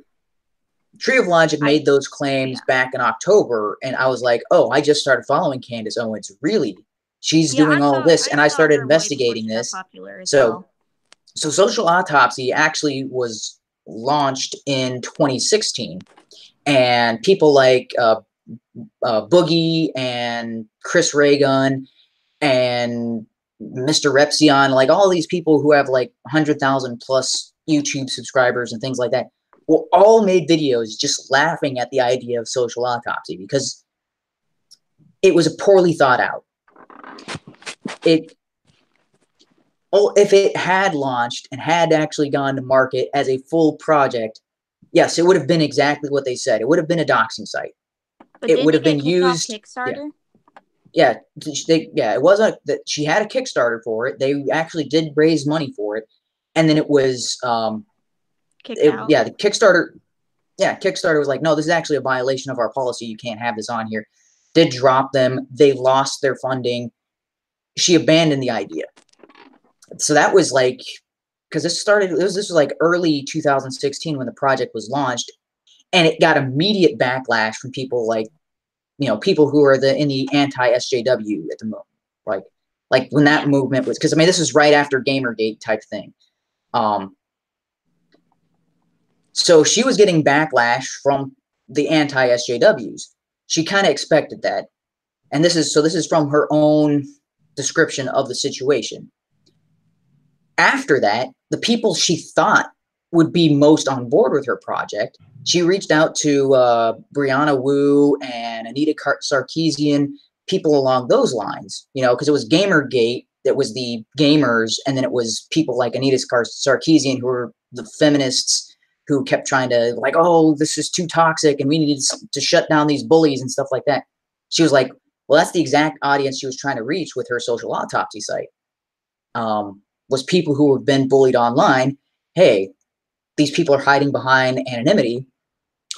Tree of Logic made those claims back in October, and I was like, oh, I just started following Candace Owens. Really? She's doing all this, and I started investigating this. So Social Autopsy actually was launched in 2016, and people like Boogie and Chris Raygun and Mr. Repsion, like all these people who have like 100,000 plus YouTube subscribers and things like that, well, all made videos just laughing at the idea of social autopsy because it was poorly thought out. If it had launched and had actually gone to market as a full project, yes, it would have been exactly what they said. It would have been a doxing site. But it would have been used. Kickstarter? Yeah, it wasn't that she had a Kickstarter for it. They actually did raise money for it, and then it was kicked out. Yeah, the Kickstarter. Yeah, Kickstarter was like, no, this is actually a violation of our policy. You can't have this on here. Did drop them. They lost their funding. She abandoned the idea. So that was like, because this was like early 2016 when the project was launched, and it got immediate backlash from people like, people who are in the anti-SJW at the moment, like when that movement was, because I mean this was right after Gamergate type thing. So she was getting backlash from the anti-SJWs. She kind of expected that, and this is from her own description of the situation. After that, the people she thought would be most on board with her project, she reached out to Brianna Wu and Anita Sarkeesian, people along those lines, because it was Gamergate that was the gamers, and then it was people like Anita Sarkeesian who were the feminists who kept trying to like, oh, this is too toxic and we need to shut down these bullies and stuff like that. She was like, well, that's the exact audience she was trying to reach with her social autopsy site. Was people who have been bullied online. Hey, these people are hiding behind anonymity.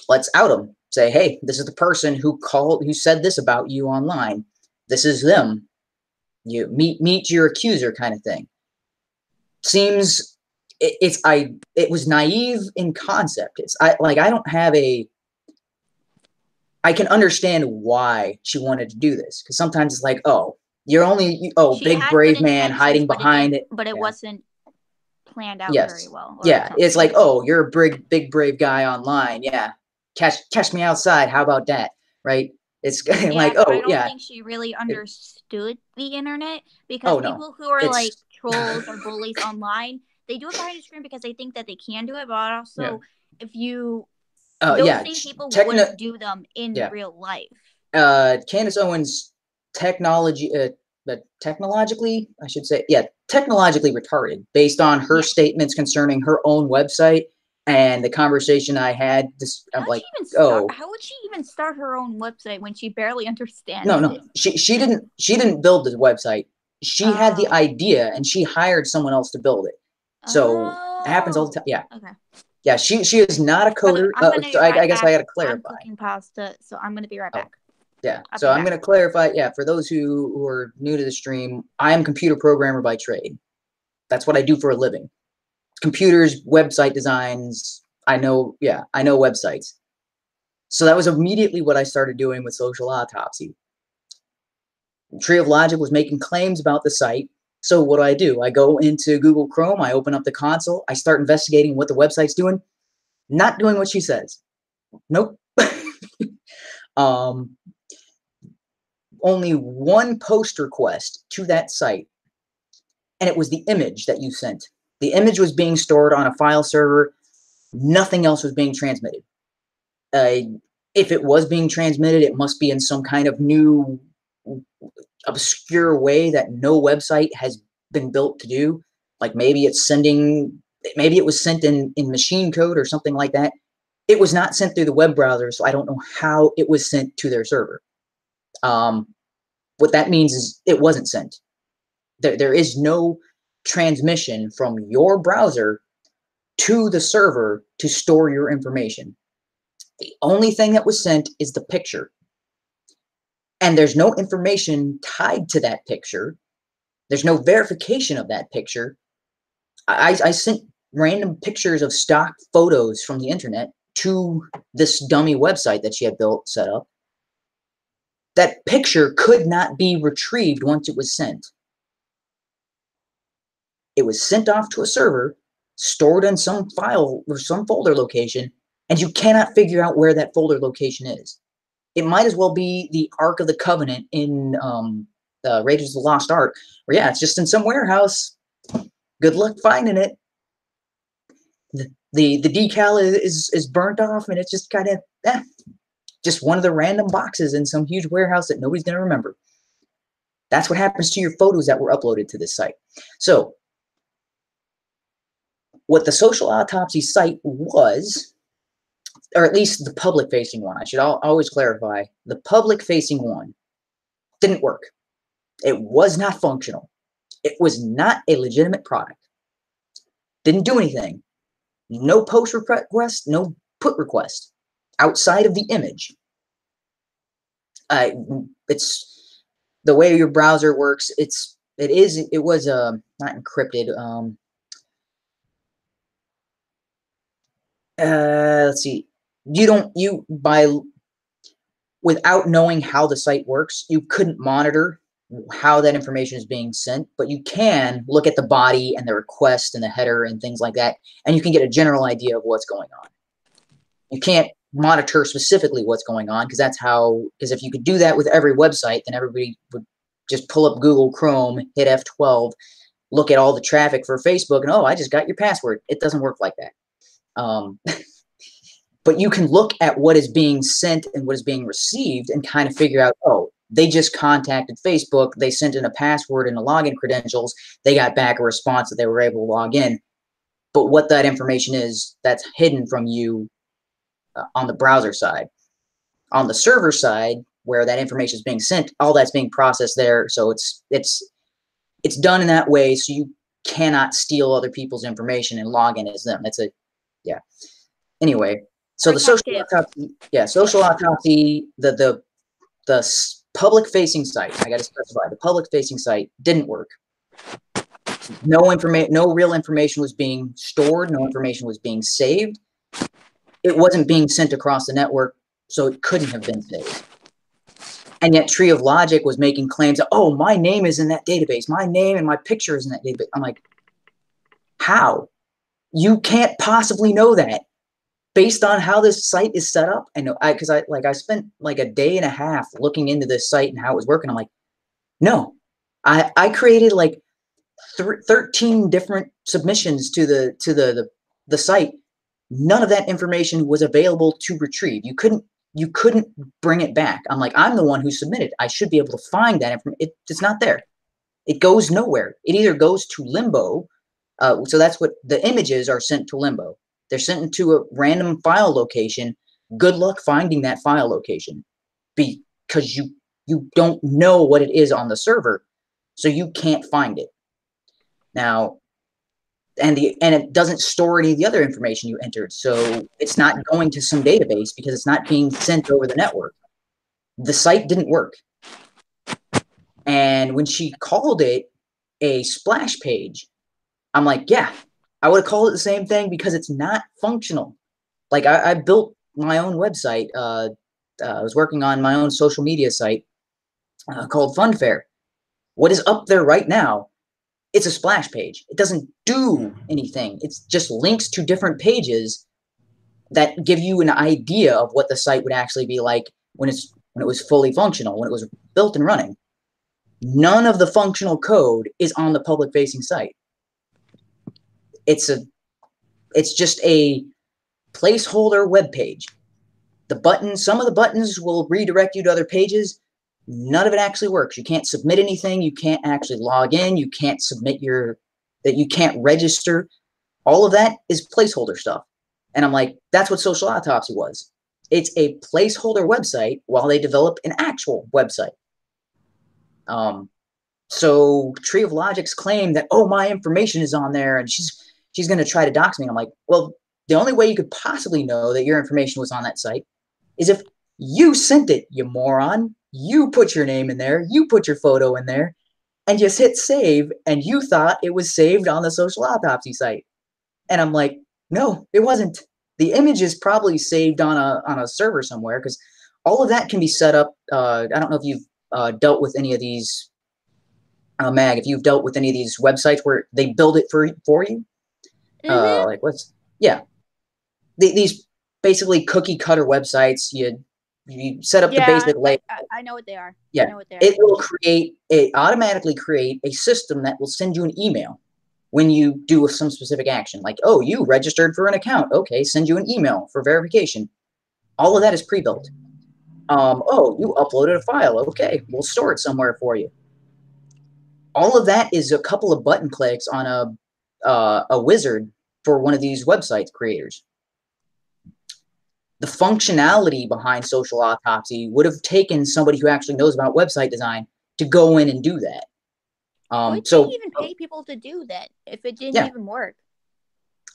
Let's out them. Say, hey, this is the person who said this about you online. This is them. You meet your accuser kind of thing. Seems it was naive in concept. I don't have I can understand why she wanted to do this, because sometimes it's like, oh, you're only big brave man hiding behind it, but it wasn't planned out very well. It's like, oh, you're a big brave guy online. Yeah, catch me outside. How about that? Right? It's like, oh, I don't think she really understood the internet, because people who are like trolls or bullies online, they do it behind the screen because they think that they can do it, but also if you those same people wouldn't do them in real life. Candace Owens technologically retarded based on her statements concerning her own website and the conversation I had. How would she even start her own website when she barely understands? No, she didn't build the website. She had the idea and she hired someone else to build it. So it happens all the time. Yeah. Okay. Yeah, she is not a coder. I'm gonna So be right I guess back. I got to I'm clarify. cooking pasta, so I'm gonna be right back. Yeah, I'll so be I'm back. going to clarify. Yeah, for those who are new to the stream, I am a computer programmer by trade. That's what I do for a living. Computers, website designs. I know websites. So that was immediately what I started doing with Social Autopsy. Tree of Logic was making claims about the site. So what do? I go into Google Chrome, I open up the console, I start investigating what the website's doing. Not doing what she says. Nope. Only one post request to that site, and it was the image that you sent. The image was being stored on a file server. Nothing else was being transmitted. If it was being transmitted, it must be in some kind of new obscure way that no website has been built to do. Like maybe it was sent in machine code or something like that. It was not sent through the web browser, so I don't know how it was sent to their server. What that means is it wasn't sent. There is no transmission from your browser to the server to store your information. The only thing that was sent is the picture. And there's no information tied to that picture. There's no verification of that picture. I sent random pictures of stock photos from the internet to this dummy website that she had built, set up. That picture could not be retrieved once it was sent. It was sent off to a server, stored in some file or some folder location, and you cannot figure out where that folder location is. It might as well be the Ark of the Covenant in Raiders of the Lost Ark, where, yeah, it's just in some warehouse. Good luck finding it. The decal is burnt off, and it's just kind of just one of the random boxes in some huge warehouse that nobody's going to remember. That's what happens to your photos that were uploaded to this site. So what the Social Autopsy site was, or at least the public-facing one, I should always clarify, the public-facing one didn't work. It was not functional. It was not a legitimate product. Didn't do anything. No post request, no put request outside of the image. It's the way your browser works. It was not encrypted. Let's see. Without knowing how the site works, you couldn't monitor how that information is being sent, but you can look at the body and the request and the header and things like that, and you can get a general idea of what's going on. You can't monitor specifically what's going on, because if you could do that with every website, then everybody would just pull up Google Chrome, hit F12, look at all the traffic for Facebook, and, oh, I just got your password. It doesn't work like that. But you can look at what is being sent and what is being received and kind of figure out, oh, they just contacted Facebook, they sent in a password and a login credentials, they got back a response that they were able to log in. But what that information is, that's hidden from you on the browser side. On the server side, where that information is being sent, all that's being processed there, so it's done in that way, so you cannot steal other people's information and log in as them. Yeah. Anyway, so the Social Autopsy, Social Autopsy, the public-facing site, I got to specify, the public-facing site didn't work. No real information was being stored, no information was being saved. It wasn't being sent across the network, so it couldn't have been saved. And yet Tree of Logic was making claims that, oh, my name is in that database, my name and my picture is in that database. I'm like, how? You can't possibly know that. Based on how this site is set up, because I spent like a day and a half looking into this site and how it was working. I'm like, no, I created like 13 different submissions to the site. None of that information was available to retrieve. You couldn't bring it back. I'm like, I'm the one who submitted. I should be able to find that information. It's not there. It goes nowhere. It either goes to limbo. So that's what the images are sent to limbo. They're sent to a random file location. Good luck finding that file location, because you don't know what it is on the server, so you can't find it. Now, and it doesn't store any of the other information you entered. So it's not going to some database because it's not being sent over the network. The site didn't work. And when she called it a splash page, I'm like, yeah, I would have called it the same thing because it's not functional. Like I built my own website. I was working on my own social media site called Funfair. What is up there right now? It's a splash page. It doesn't do anything. It's just links to different pages that give you an idea of what the site would actually be like when it was fully functional, when it was built and running. None of the functional code is on the public facing site. It's just a placeholder web page. Some of the buttons will redirect you to other pages. None of it actually works. You can't submit anything. You can't actually log in. You can't submit you can't register. All of that is placeholder stuff. And I'm like, that's what Social Autopsy was. It's a placeholder website while they develop an actual website. So Tree of Logic's claim that, oh, my information is on there and she's going to try to dox me. I'm like, well, the only way you could possibly know that your information was on that site is if you sent it, you moron. You put your name in there, you put your photo in there, and just hit save, and you thought it was saved on the Social Autopsy site. And I'm like, no, it wasn't. The image is probably saved on a server somewhere, because all of that can be set up. I don't know if you've dealt with any of these, Mag, if you've dealt with any of these websites where they build it for you. Like these basically cookie cutter websites. You set up the basic layout. I know what they are. Yeah, I know what they are. It automatically create a system that will send you an email when you do some specific action. Like, oh, you registered for an account. Okay, send you an email for verification. All of that is pre-built. Oh, you uploaded a file. Okay, we'll store it somewhere for you. All of that is a couple of button clicks on a wizard for one of these website creators. The functionality behind Social Autopsy would have taken somebody who actually knows about website design to go in and do that. Would they even pay people to do that if it didn't even work?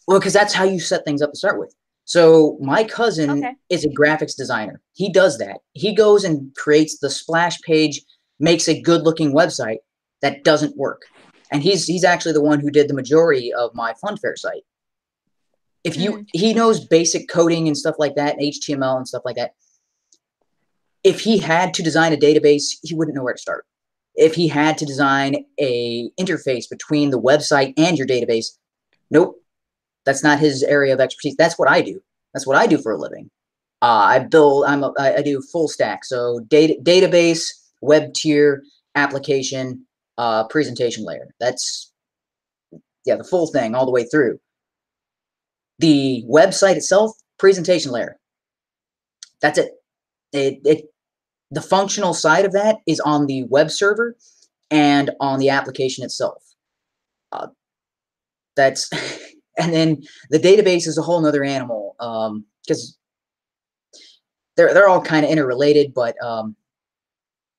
Well, because that's how you set things up to start with. So my cousin is a graphics designer. He does that. He goes and creates the splash page, makes a good-looking website that doesn't work. And he's actually the one who did the majority of my Funfair site. If he knows basic coding and stuff like that, and HTML and stuff like that. If he had to design a database, he wouldn't know where to start. If he had to design a interface between the website and your database, nope, that's not his area of expertise. That's what I do. That's what I do for a living. I do full stack. So database, web tier, application, presentation layer. That's the full thing all the way through. The website itself, presentation layer. That's it. The functional side of that is on the web server and on the application itself. That's and then the database is a whole nother animal, because they're all kind of interrelated, but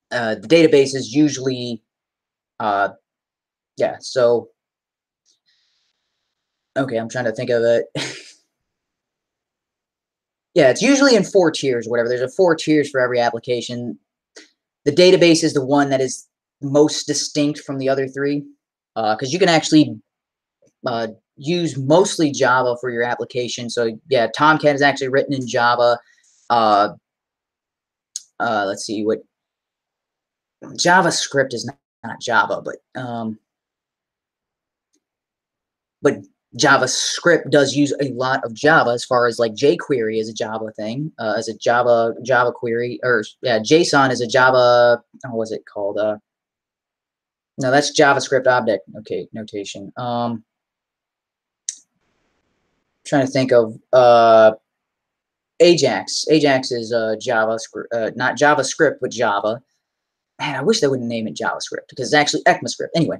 the database is usually so okay, I'm trying to think of it. Yeah, it's usually in 4 tiers or whatever. There's 4 tiers for every application. The database is the one that is most distinct from the other 3, because you can actually use mostly Java for your application. So yeah, Tomcat is actually written in Java. Let's see what JavaScript is not Java, but JavaScript does use a lot of Java, as far as like jQuery is a Java thing, as a Java query, or JSON is a Java. What was it called? No, that's JavaScript object notation. Trying to think of Ajax. Ajax is JavaScript, not JavaScript, but Java. Man, I wish they wouldn't name it JavaScript, because it's actually ECMAScript. Anyway,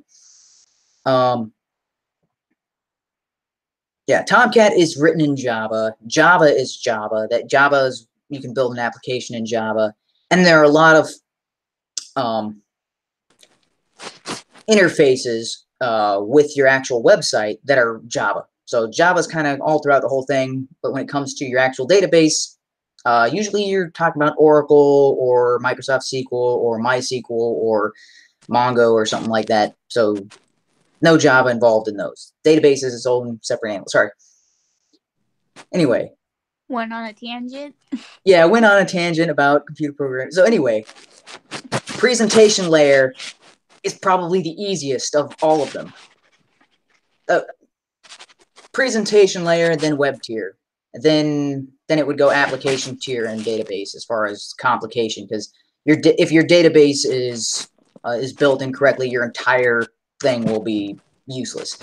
yeah, Tomcat is written in Java. Java is Java. You can build an application in Java, and there are a lot of interfaces with your actual website that are Java. So Java's kind of all throughout the whole thing, but when it comes to your actual database, usually you're talking about Oracle or Microsoft SQL or MySQL or Mongo or something like that. So no Java involved in those. Database is its own separate animal. Sorry. Anyway. Went on a tangent? Yeah, I went on a tangent about computer programming. So anyway, presentation layer is probably the easiest of all of them. Presentation layer, then web tier. Then it would go application tier and database as far as complication, because if your database is built incorrectly, your entire thing will be useless.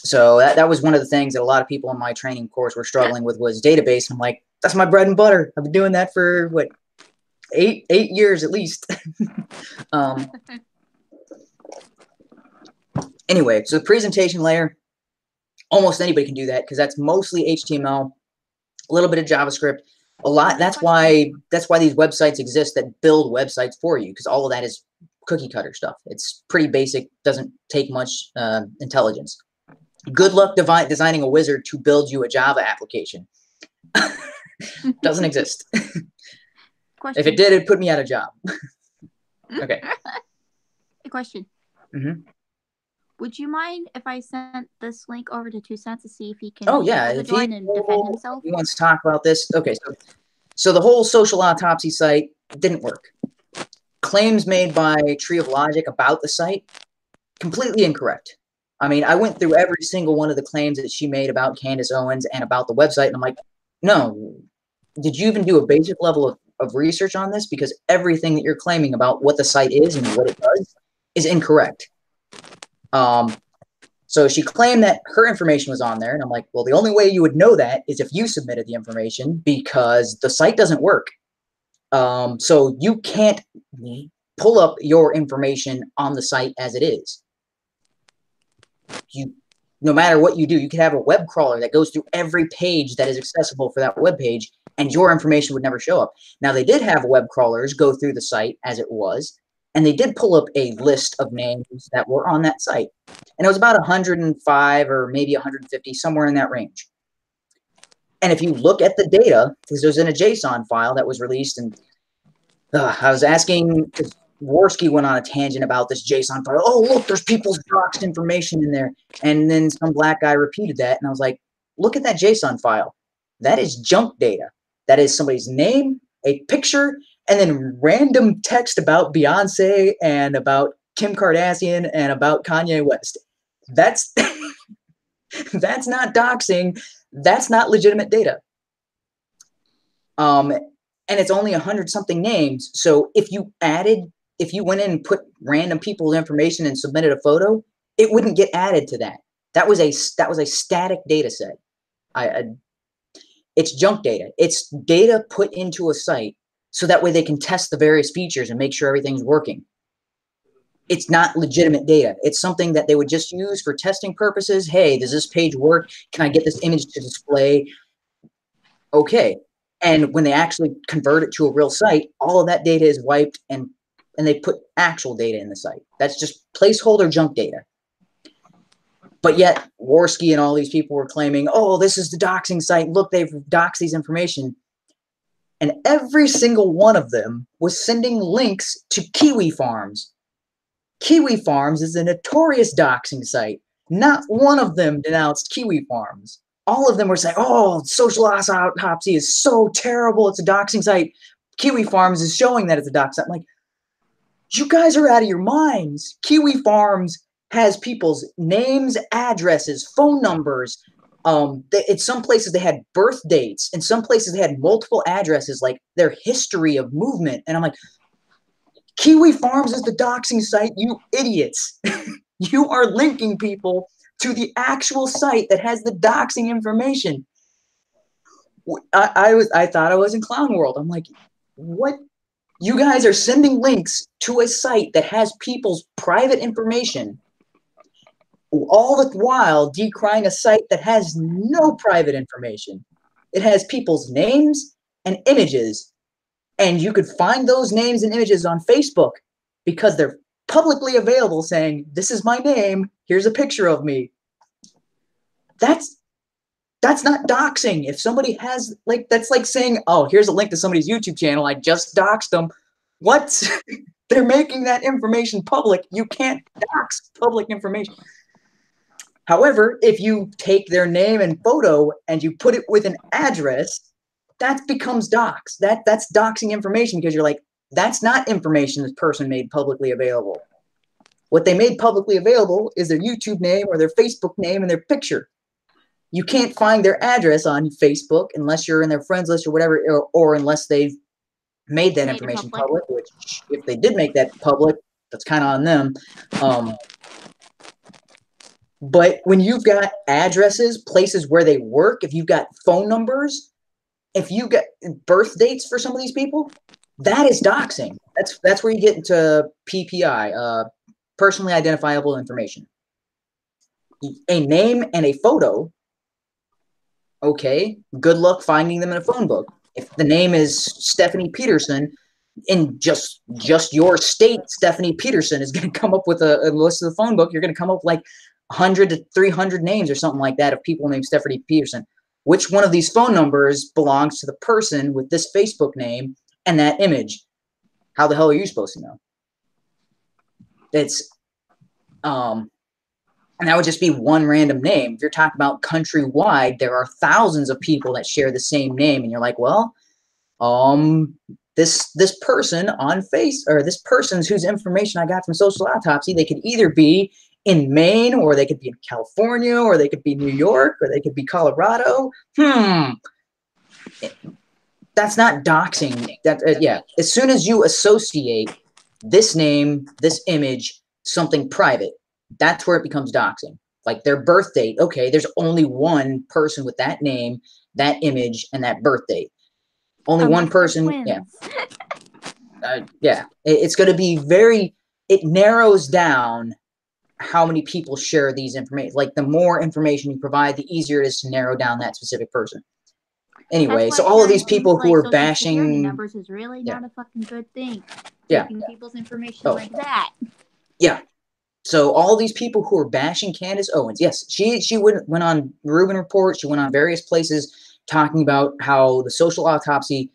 So that was one of the things that a lot of people in my training course were struggling with, was database. I'm like, that's my bread and butter. I've been doing that for what, eight years at least. Anyway, so the presentation layer, almost anybody can do that because that's mostly HTML, a little bit of JavaScript, a lot. That's why these websites exist that build websites for you, because all of that is cookie cutter stuff. It's pretty basic, doesn't take much intelligence. Good luck designing a wizard to build you a Java application. Doesn't exist. If it did, it'd put me out of job. Okay. A question. Mm-hmm. Would you mind if I sent this link over to 2 Cents to see if he can join and defend himself? He wants to talk about this. Okay, so the whole social autopsy site didn't work. Claims made by Tree of Logic about the site, completely incorrect. I mean, I went through every single one of the claims that she made about Candace Owens and about the website, and I'm like, no, did you even do a basic level of research on this? Because everything that you're claiming about what the site is and what it does is incorrect. So she claimed that her information was on there, and I'm like, well, the only way you would know that is if you submitted the information, because the site doesn't work. So you can't pull up your information on the site as it is. No matter what you do, you could have a web crawler that goes through every page that is accessible for that web page, and your information would never show up. Now, they did have web crawlers go through the site as it was, and they did pull up a list of names that were on that site. And it was about 105 or maybe 150, somewhere in that range. And if you look at the data, because it was in a JSON file that was released, and I was asking, because Worski went on a tangent about this JSON file. Oh, look, there's people's doxed information in there. And then some black guy repeated that, and I was like, look at that JSON file. That is junk data. That is somebody's name, a picture, and then random text about Beyonce and about Kim Kardashian and about Kanye West. That's that's not doxing. That's not legitimate data. And it's only 100-something names. So if you went in and put random people's information and submitted a photo, it wouldn't get added to that. That was a static data set. It's junk data. It's data put into a site so that way they can test the various features and make sure everything's working. It's not legitimate data. It's something that they would just use for testing purposes. Hey, does this page work? Can I get this image to display? Okay. And when they actually convert it to a real site, all of that data is wiped, and they put actual data in the site. That's just placeholder junk data. But yet, Worski and all these people were claiming, oh, this is the doxing site. Look, they've doxed these information. And every single one of them was sending links to Kiwi Farms. Kiwi Farms is a notorious doxing site. Not one of them denounced Kiwi Farms. All of them were saying, oh, social autopsy is so terrible. It's a doxing site. Kiwi Farms is showing that it's a doxing site. I'm like, you guys are out of your minds. Kiwi Farms has people's names, addresses, phone numbers. In some places they had birth dates. In some places they had multiple addresses, like their history of movement. And I'm like, Kiwi Farms is the doxing site, you idiots. You are linking people to the actual site that has the doxing information. I thought I was in clown world. I'm like, what? You guys are sending links to a site that has people's private information, all the while decrying a site that has no private information. It has people's names and images, and you could find those names and images on Facebook because they're publicly available saying, this is my name, here's a picture of me. That's not doxing. If somebody has, like, that's like saying, oh, here's a link to somebody's YouTube channel, I just doxed them. What? They're making that information public. You can't dox public information. However, if you take their name and photo and you put it with an address, that becomes dox. That's doxing information, because you're like, that's not information this person made publicly available. What they made publicly available is their YouTube name or their Facebook name and their picture. You can't find their address on Facebook unless you're in their friends list or whatever, or unless they've made that information public, which if they did make that public, that's kind of on them. But when you've got addresses, places where they work, if you've got phone numbers, if you get birth dates for some of these people, that is doxing. That's where you get into PPI, personally identifiable information. A name and a photo, okay, good luck finding them in a phone book. If the name is Stephanie Peterson, in just your state, Stephanie Peterson is going to come up with a list of the phone book. You're going to come up with like 100 to 300 names or something like that of people named Stephanie Peterson. Which one of these phone numbers belongs to the person with this Facebook name and that image? How the hell are you supposed to know? It's, and that would just be one random name. If you're talking about countrywide, there are thousands of people that share the same name, and you're like, well, this person on this person's whose information I got from Social Autopsy, they could either be in Maine, or they could be in California, or they could be New York, or they could be Colorado. That's not doxing. Yeah. As soon as you associate this name, this image, something private, that's where it becomes doxing. Like their birth date. Okay, there's only one person with that name, that image, and that birth date. Only one person. Yeah. Yeah. It's going to be it narrows down how many people share these information. Like the more information you provide, the easier it is to narrow down that specific person. Anyway, so all of these people who are bashing numbers is really not a fucking good thing. Yeah. Taking people's information like that. Yeah. So all these people who are bashing Candace Owens, yes, she went on Rubin Report. She went on various places talking about how the Social Autopsy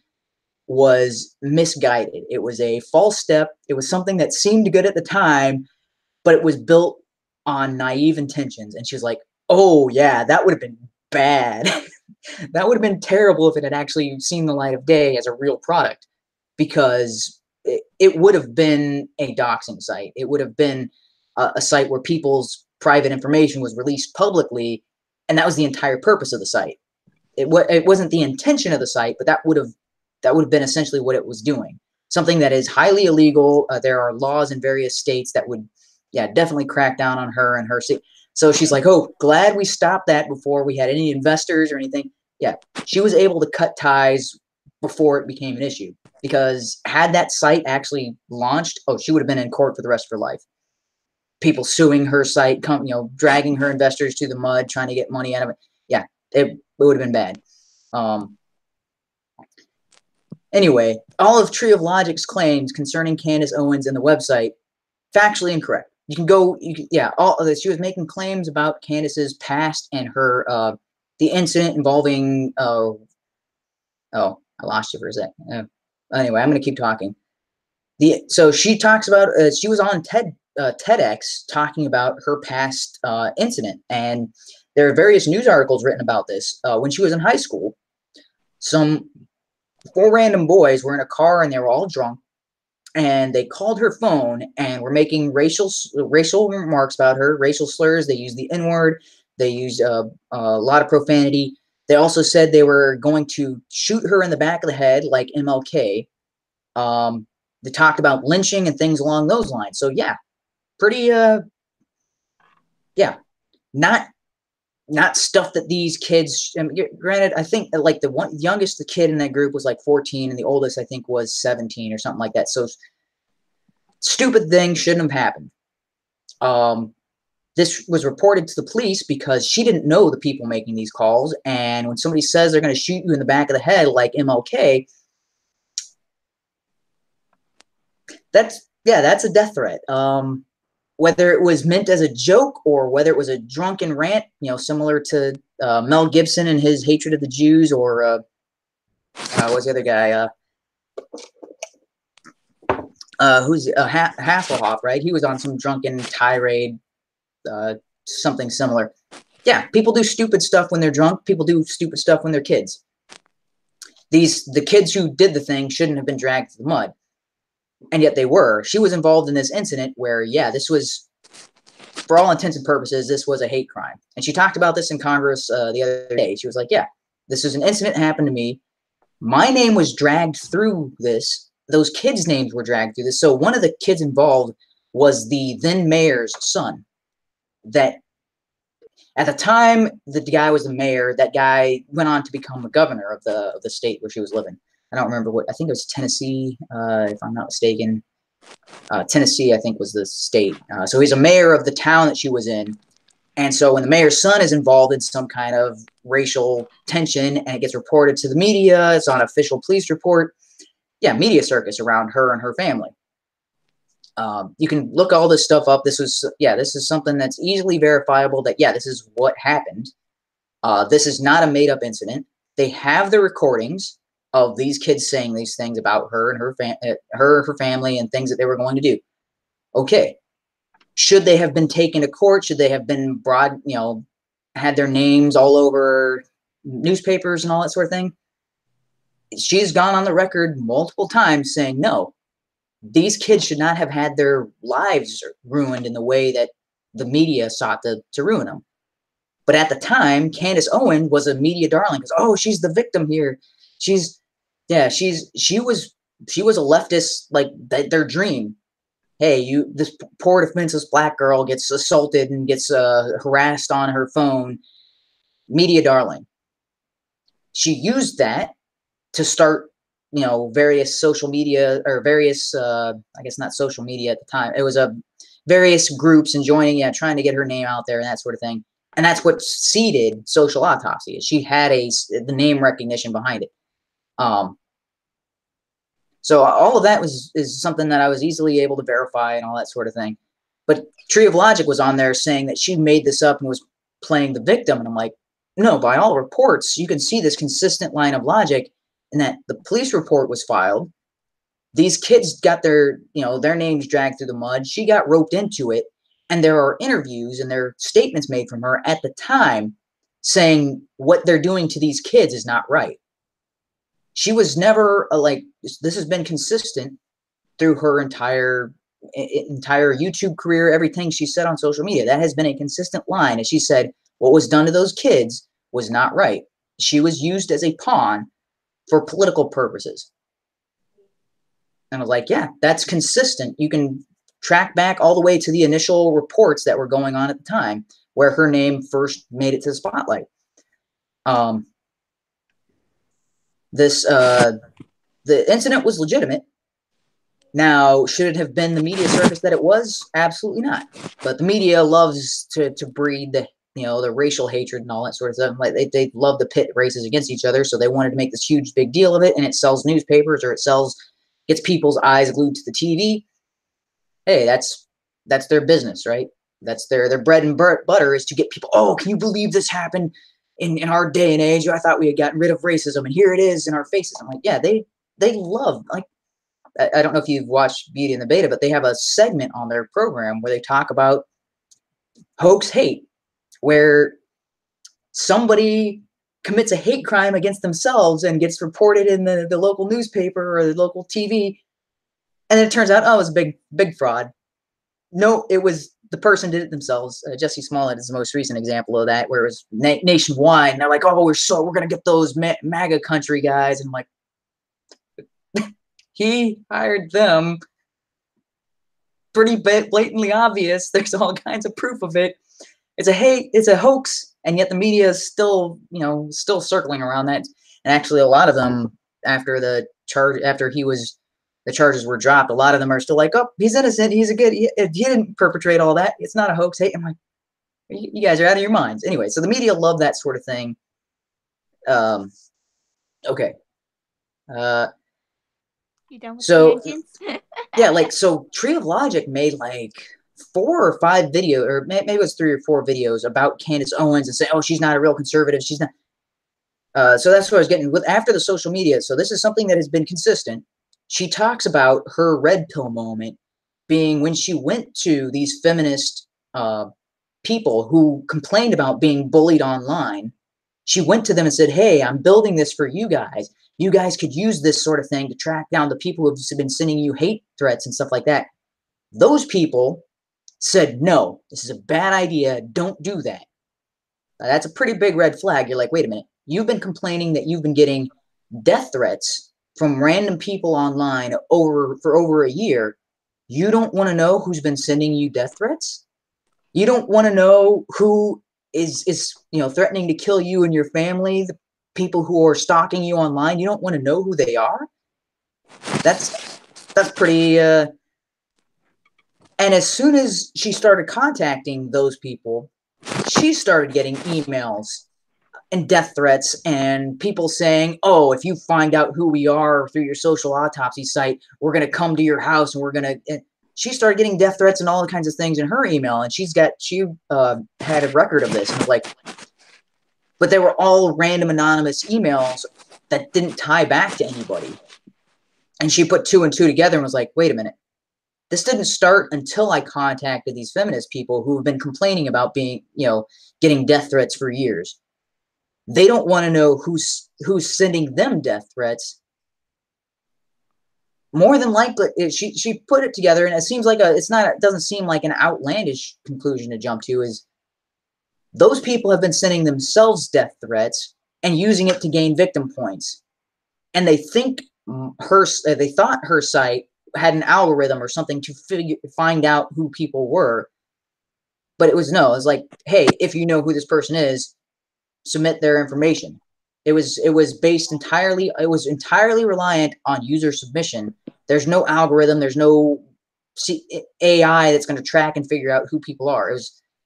was misguided. It was a false step. It was something that seemed good at the time, but it was built on naive intentions. And she was like, oh, yeah, that would have been bad. That would have been terrible if it had actually seen the light of day as a real product, because it would have been a doxing site. It would have been a site where people's private information was released publicly, and that was the entire purpose of the site. It wasn't the intention of the site, but that would have been essentially what it was doing. Something that is highly illegal. There are laws in various states that would, definitely crack down on her and her state. So she's like, oh, glad we stopped that before we had any investors or anything. Yeah, she was able to cut ties before it became an issue, because had that site actually launched, oh, she would have been in court for the rest of her life. People suing her site, dragging her investors to the mud, trying to get money out of it. Yeah, it would have been bad. Anyway, all of Tree of Logic's claims concerning Candace Owens and the website, factually incorrect. You can go, all of this. She was making claims about Candace's past and her, the incident involving, oh, I lost you for a sec. Anyway, I'm going to keep talking. So she talks about, she was on TEDx talking about her past incident, and there are various news articles written about this. When she was in high school, some 4 random boys were in a car, and they were all drunk, and they called her phone and were making racial remarks about her, racial slurs. They used the N-word. They used a lot of profanity. They also said they were going to shoot her in the back of the head like MLK. They talked about lynching and things along those lines. So yeah, pretty not stuff that these kids, granted, I think like the youngest kid in that group was like 14, and the oldest I think was 17 or something like that. So stupid things shouldn't have happened. This was reported to the police because she didn't know the people making these calls, and when somebody says they're going to shoot you in the back of the head like MLK, that's Yeah, that's a death threat. Whether it was meant as a joke or whether it was a drunken rant, similar to Mel Gibson and his hatred of the Jews, or what's the other guy? Who's Hasselhoff, right? He was on some drunken tirade, something similar. Yeah, people do stupid stuff when they're drunk. People do stupid stuff when they're kids. The kids who did the thing shouldn't have been dragged through the mud, and yet they were. She was involved in this incident where, yeah, this was, for all intents and purposes, this was a hate crime. And she talked about this in Congress the other day. She was like, yeah, this is an incident that happened to me. My name was dragged through this. Those kids' names were dragged through this. So one of the kids involved was the then mayor's son. That at the time the guy was the mayor, that guy went on to become the governor of the state where she was living. I don't remember what, I think it was Tennessee, if I'm not mistaken. Tennessee, I think, was the state. So he's a mayor of the town that she was in. And so when the mayor's son is involved in some kind of racial tension and it gets reported to the media, it's on official police report. Yeah, media circus around her and her family. You can look all this stuff up. This is something that's easily verifiable that, yeah, this is what happened. This is not a made-up incident. They have the recordings of these kids saying these things about her and her family and things that they were going to do. Okay. Should they have been taken to court? Should they have been brought, had their names all over newspapers and all that sort of thing? She's gone on the record multiple times saying, no, these kids should not have had their lives ruined in the way that the media sought to ruin them. But at the time, Candace Owens was a media darling because, oh, she's the victim here. She was a leftist, like their dream. Hey, this poor defenseless black girl gets assaulted and gets harassed on her phone. Media darling. She used that to start, various social media or various, I guess not social media at the time. It was various groups and joining, trying to get her name out there and that sort of thing. And that's what seeded social autopsy. She had the name recognition behind it. So all of that is something that I was easily able to verify and all that sort of thing. But Tree of Logic was on there saying that she made this up and was playing the victim. And I'm like, no, by all reports, you can see this consistent line of logic in that the police report was filed. These kids got their names dragged through the mud. She got roped into it. And there are interviews and there are statements made from her at the time saying what they're doing to these kids is not right. She was never this has been consistent through her entire YouTube career, everything she said on social media. That has been a consistent line. As she said, what was done to those kids was not right. She was used as a pawn for political purposes. And I was like, yeah, that's consistent. You can track back all the way to the initial reports that were going on at the time where her name first made it to the spotlight. The incident was legitimate. Now, should it have been the media circus that it was? Absolutely not. But the media loves to breed the racial hatred and all that sort of stuff. Like they love to pit races against each other, so they wanted to make this huge big deal of it, and it sells newspapers or gets people's eyes glued to the TV. Hey, that's their business, right? That's their bread and butter is to get people, oh, can you believe this happened in our day and age? I thought we had gotten rid of racism, and here it is in our faces. I'm like, yeah, they love, like, I don't know if you've watched Beauty and the Beta, but they have a segment on their program where they talk about hoax hate, where somebody commits a hate crime against themselves and gets reported in the local newspaper or the local TV, and then it turns out, oh, it was a big fraud. No, it was the person did it themselves. Jesse Smollett is the most recent example of that, where it was nationwide. And they're like, oh, we're going to get those MAGA country guys. And I'm like, he hired them. Pretty blatantly obvious. There's all kinds of proof of it. It's a hoax. And yet the media is still circling around that. And actually a lot of them, after the charges were dropped, a lot of them are still like, oh, he's innocent. He didn't perpetrate all that. It's not a hoax. Hey, I'm like, you guys are out of your minds. Anyway, so the media love that sort of thing. Okay. You done with So tangents? yeah, like, so Tree of Logic made like 4 or 5 videos, or maybe it was 3 or 4 videos about Candace Owens and say, oh, she's not a real conservative. She's not. So that's what I was getting with after the social media. So this is something that has been consistent. She talks about her red pill moment being when she went to these feminist people who complained about being bullied online. She went to them and said, hey, I'm building this for you guys. You guys could use this sort of thing to track down the people who've been sending you hate threats and stuff like that. Those people said, no, this is a bad idea. Don't do that. Now, that's a pretty big red flag. You're like, wait a minute. You've been complaining that you've been getting death threats from random people online for over a year. You don't want to know who's been sending you death threats? You don't want to know who is threatening to kill you and your family, the people who are stalking you online? You don't want to know who they are? That's pretty and as soon as she started contacting those people, she started getting emails and death threats and people saying, oh, if you find out who we are through your social autopsy site, we're going to come to your house and we're going to. She started getting death threats and all kinds of things in her email. And she had a record of this. And like, but they were all random anonymous emails that didn't tie back to anybody. And she put 2 and 2 together and was like, wait a minute. This didn't start until I contacted these feminist people who have been complaining about getting death threats for years. They don't want to know who's sending them death threats. More than likely, she put it together, and it seems like it doesn't seem like an outlandish conclusion to jump to. Is those people have been sending themselves death threats and using it to gain victim points, and they thought her site had an algorithm or something to find out who people were, but it was like, hey, if you know who this person is, submit their information. It was entirely reliant on user submission. There's no algorithm. There's no AI that's going to track and figure out who people are.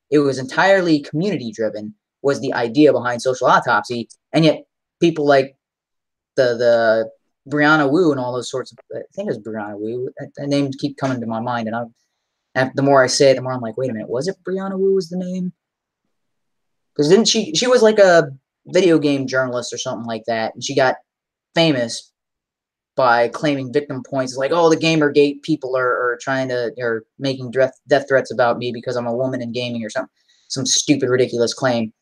It was entirely community driven, was the idea behind social autopsy. And yet people like the Brianna Wu and all those sorts of, I think it was Brianna Wu. The names keep coming to my mind, and the more I say it, the more I'm like, wait a minute, was it Brianna Wu was the name? Because didn't she was like a video game journalist or something like that, and she got famous by claiming victim points. Like, oh, the Gamergate people are making death threats about me because I'm a woman in gaming or something. Some stupid, ridiculous claim.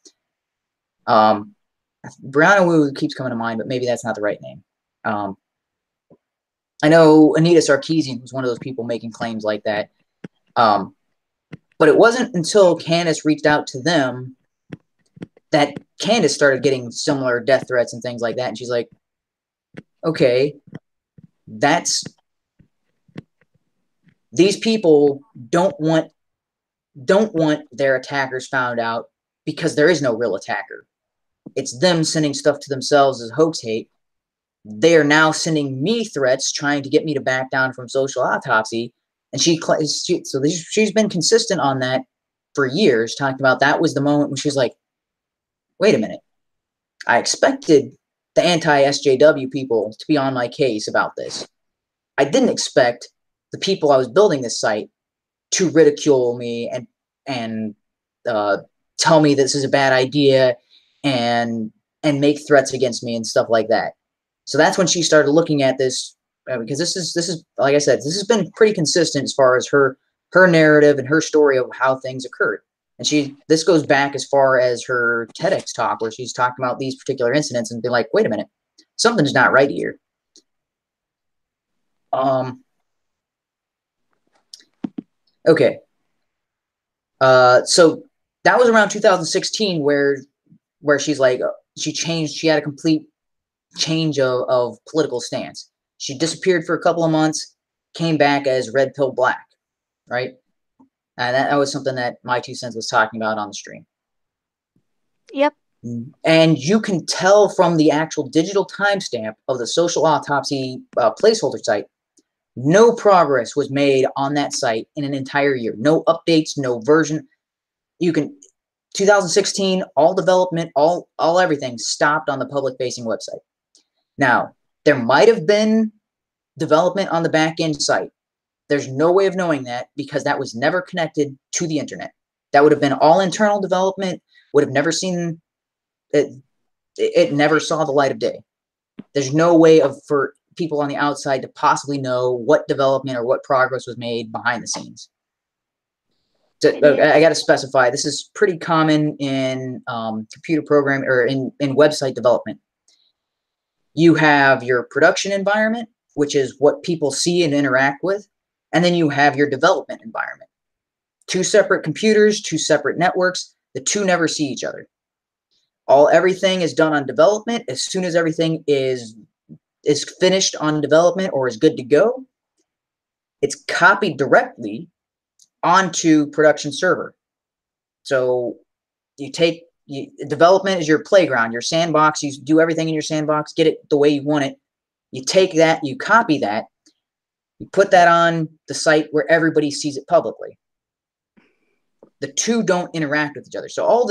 Brianna Wu keeps coming to mind, but maybe that's not the right name. I know Anita Sarkeesian was one of those people making claims like that. But it wasn't until Candace reached out to them that Candace started getting similar death threats and things like that. And she's like, okay, these people don't want their attackers found out because there is no real attacker. It's them sending stuff to themselves as hoax hate. They are now sending me threats, trying to get me to back down from social autopsy. And she's been consistent on that for years, talking about that was the moment when she was like, wait a minute. I expected the anti-SJW people to be on my case about this. I didn't expect the people I was building this site to ridicule me and tell me this is a bad idea and make threats against me and stuff like that. So that's when she started looking at this, because this is like I said, this has been pretty consistent as far as her narrative and her story of how things occurred. And this goes back as far as her TEDx talk, where she's talking about these particular incidents and be like, wait a minute, something's not right here. Okay. So that was around 2016 where she's like, she had a complete change of political stance. She disappeared for a couple of months, came back as Red Pill Black, right? And that was something that My Two Cents was talking about on the stream. Yep. And you can tell from the actual digital timestamp of the social autopsy placeholder site, no progress was made on that site in an entire year. No updates, no version. 2016, all development, all everything stopped on the public-facing website. Now, there might have been development on the back end site. There's no way of knowing that because that was never connected to the internet. That would have been all internal development, would have never seen it. It never saw the light of day. There's no way for people on the outside to possibly know what development or what progress was made behind the scenes. So, I got to specify, this is pretty common in computer programming or in website development. You have your production environment, which is what people see and interact with, and then you have your development environment. Two separate computers, two separate networks. The two never see each other. Everything is done on development. As soon as everything is finished on development or is good to go, it's copied directly onto production server. So development is your playground, your sandbox. You do everything in your sandbox, get it the way you want it. You take that, you copy that, you put that on the site where everybody sees it publicly. The two don't interact with each other. So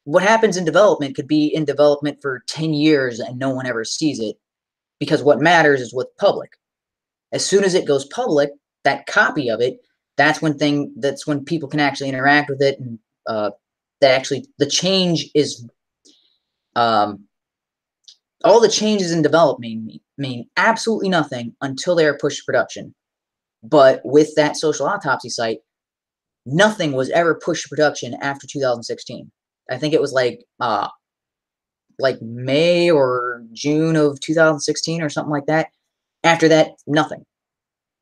what happens in development could be in development for 10 years and no one ever sees it, because what matters is what's public. As soon as it goes public, that copy of it, that's when people can actually interact with it, and the change is all the changes in development mean absolutely nothing until they are pushed to production. But with that social autopsy site, nothing was ever pushed to production after 2016. I think it was like May or June of 2016 or something like that. After that, nothing.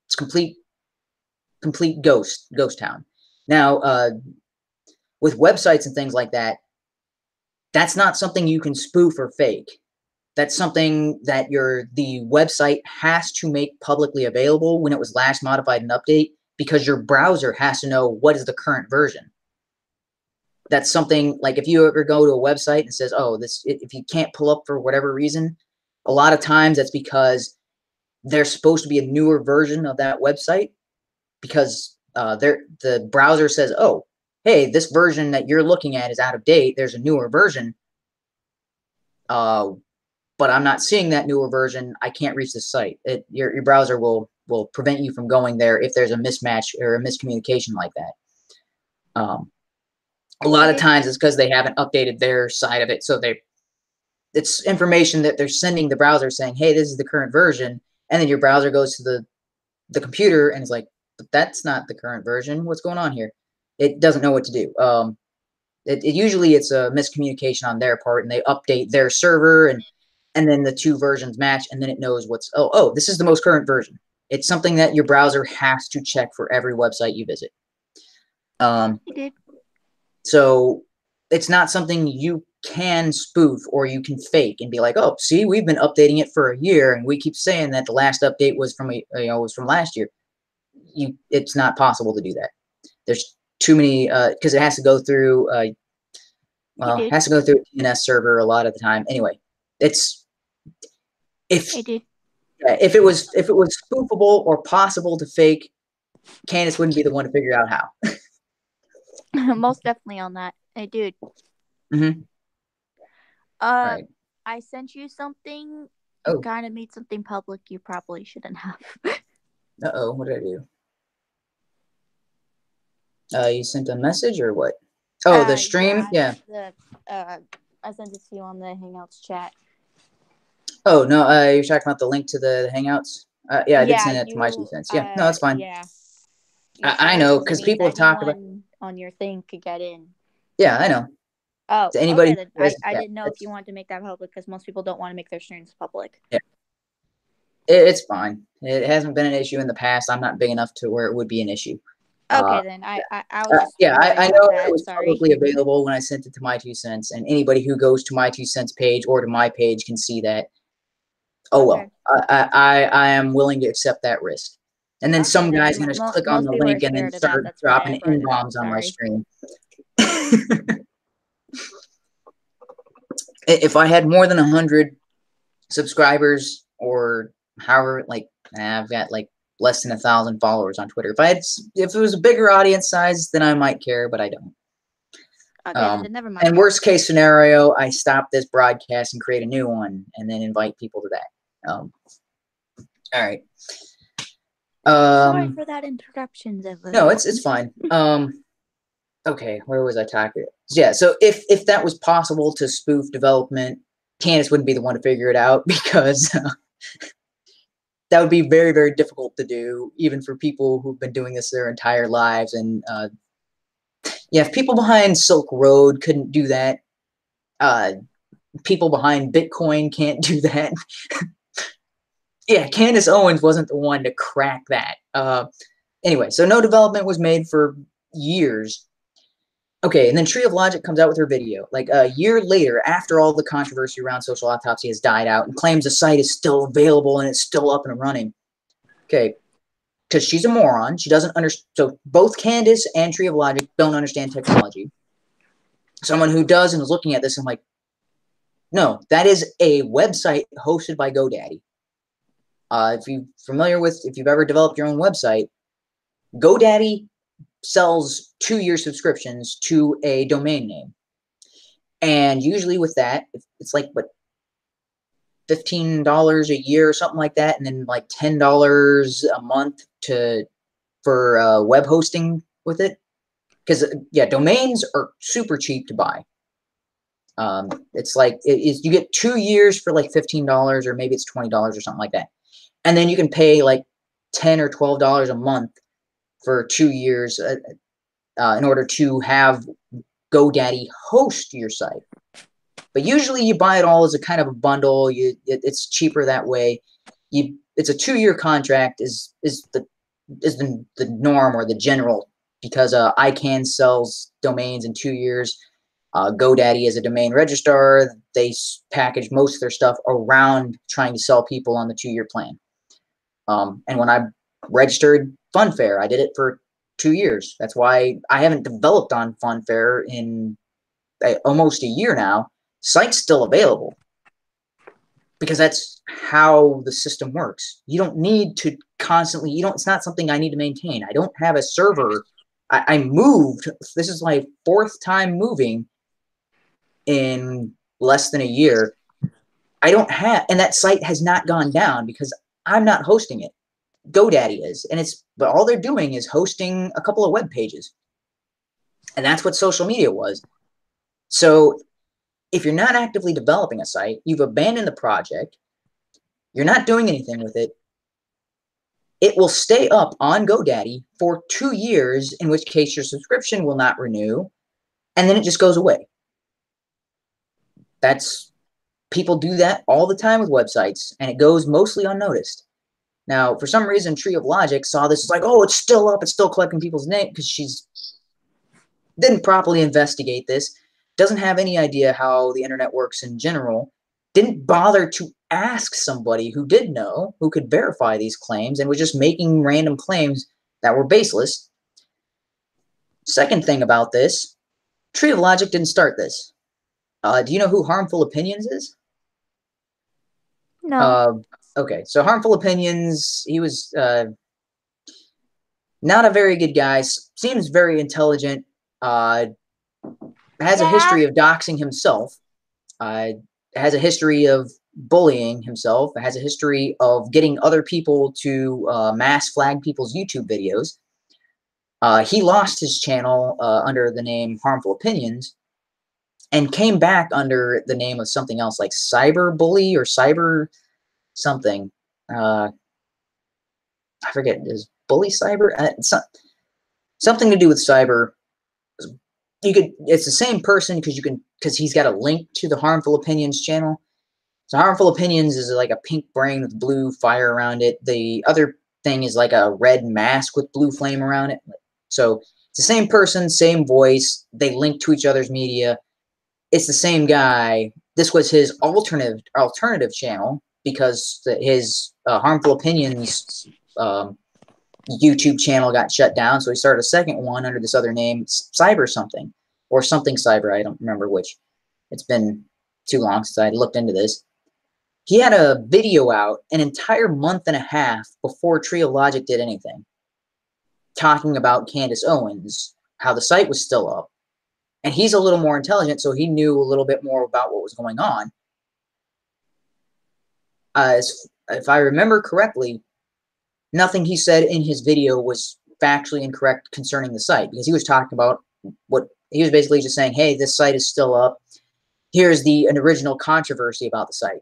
It's complete ghost town. Now, with websites and things like that, that's not something you can spoof or fake. That's something that the website has to make publicly available when it was last modified and update, because your browser has to know what is the current version. That's something like if you ever go to a website and it says, oh, if you can't pull up for whatever reason, a lot of times that's because there's supposed to be a newer version of that website, because the browser says, oh, hey, this version that you're looking at is out of date. There's a newer version, but I'm not seeing that newer version. I can't reach the site. Your browser will prevent you from going there if there's a mismatch or a miscommunication like that. A lot of times it's because they haven't updated their side of it. So it's information that they're sending the browser saying, hey, this is the current version. And then your browser goes to the computer and is like, but that's not the current version. What's going on here? It doesn't know what to do. Usually it's a miscommunication on their part, and they update their server, and then the two versions match, and then it knows this is the most current version. It's something that your browser has to check for every website you visit. So it's not something you can spoof or you can fake and be like, oh, see, we've been updating it for a year, and we keep saying that the last update was from last year. It's not possible to do that. There's too many because it has to go through a DNS server a lot of the time. Anyway, if it was spoofable or possible to fake, Candace wouldn't be the one to figure out how. Most definitely on that. Hey, dude. Mm-hmm. Right. I sent you something. You kind of made something public you probably shouldn't have. Uh-oh, what did I do? You sent a message or what? Oh, the stream? Yeah. I sent it to you on the Hangouts chat. Oh, no, you're talking about the link to the Hangouts? Yeah, I did send it to my 2 cents. Yeah, no, that's fine. Yeah. I know, because people have talked about... on your thing could get in. Yeah, I know. Oh, to anybody okay, then. I didn't know if you wanted to make that public, because most people don't want to make their streams public. Yeah. It's fine. It hasn't been an issue in the past. I'm not big enough to where it would be an issue. Okay, then. I was just I know it was publicly available when I sent it to my 2 cents, and anybody who goes to my 2 cents page or to my page can see that. Oh, okay. Well, I am willing to accept that risk. And then some guy's going to click on the link and then start dropping N-bombs on my stream. If I had more than 100 subscribers, or however, I've got less than 1,000 followers on Twitter. If it was a bigger audience size, then I might care, but I don't. Okay, never mind. And worst case scenario, I stop this broadcast and create a new one, and then invite people to that. All right. Sorry for that interruption, Evan. No, it's fine. Okay, where was I talking? Yeah, so if that was possible to spoof development, Candace wouldn't be the one to figure it out because that would be very, very difficult to do, even for people who've been doing this their entire lives. And yeah, if people behind Silk Road couldn't do that, people behind Bitcoin can't do that. Yeah, Candace Owens wasn't the one to crack that. Anyway, so no development was made for years. Okay, and then Tree of Logic comes out with her video, like a year later, after all the controversy around Social Autopsy has died out, and claims the site is still available and it's still up and running. Okay, because she's a moron. She doesn't understand. So both Candace and Tree of Logic don't understand technology. Someone who does and is looking at this, I'm like, no, that is a website hosted by GoDaddy. If you've ever developed your own website, GoDaddy sells 2-year subscriptions to a domain name. And usually with that, it's like, what, $15 a year or something like that, and then like $10 a month for web hosting with it. Because, yeah, domains are super cheap to buy. It's like, you get 2 years for like $15, or maybe it's $20 or something like that. And then you can pay like $10 or $12 a month for 2 years in order to have GoDaddy host your site. But usually you buy it all as a kind of a bundle. It's cheaper that way. It's a 2-year contract is the norm or the general, because ICANN sells domains in 2 years. GoDaddy is a domain registrar. They package most of their stuff around trying to sell people on the 2-year plan. And when I registered Funfair, I did it for 2 years. That's why I haven't developed on Funfair in almost a year now. Site's still available because that's how the system works. You don't need to constantly, it's not something I need to maintain. I don't have a server. I moved. This is my 4th time moving in less than a year. I don't have, and that site has not gone down because I'm not hosting it. GoDaddy is, but all they're doing is hosting a couple of web pages. And that's what social media was. So if you're not actively developing a site, you've abandoned the project, you're not doing anything with it, it will stay up on GoDaddy for 2 years, in which case your subscription will not renew, and then it just goes away. People do that all the time with websites, and it goes mostly unnoticed. Now, for some reason, Tree of Logic saw this, like, oh, it's still up, it's still collecting people's name, because she's didn't properly investigate this, doesn't have any idea how the internet works in general, didn't bother to ask somebody who did know, who could verify these claims, and was just making random claims that were baseless. Second thing about this, Tree of Logic didn't start this. Do you know who Harmful Opinions is? No. Okay, so Harmful Opinions, he was not a very good guy, seems very intelligent, has a history of doxing himself, has a history of bullying himself, has a history of getting other people to mass flag people's YouTube videos. He lost his channel under the name Harmful Opinions and came back under the name of something else, like Cyber Bully or Cyber something. I forget, is Bully Cyber? Something to do with cyber. It's the same person because he's got a link to the Harmful Opinions channel. So Harmful Opinions is like a pink brain with blue fire around it. The other thing is like a red mask with blue flame around it. So it's the same person, same voice. They link to each other's media. It's the same guy. This was his alternative channel because his Harmful Opinions YouTube channel got shut down, so he started a second one under this other name, Cyber something, or something Cyber, I don't remember which. It's been too long since I looked into this. He had a video out an entire month and a half before Tree of Logic did anything, talking about Candace Owens, how the site was still up, and he's a little more intelligent, so he knew a little bit more about what was going on. if I remember correctly, nothing he said in his video was factually incorrect concerning the site, because he was talking about what he was basically just saying, hey, this site is still up. Here's an original controversy about the site.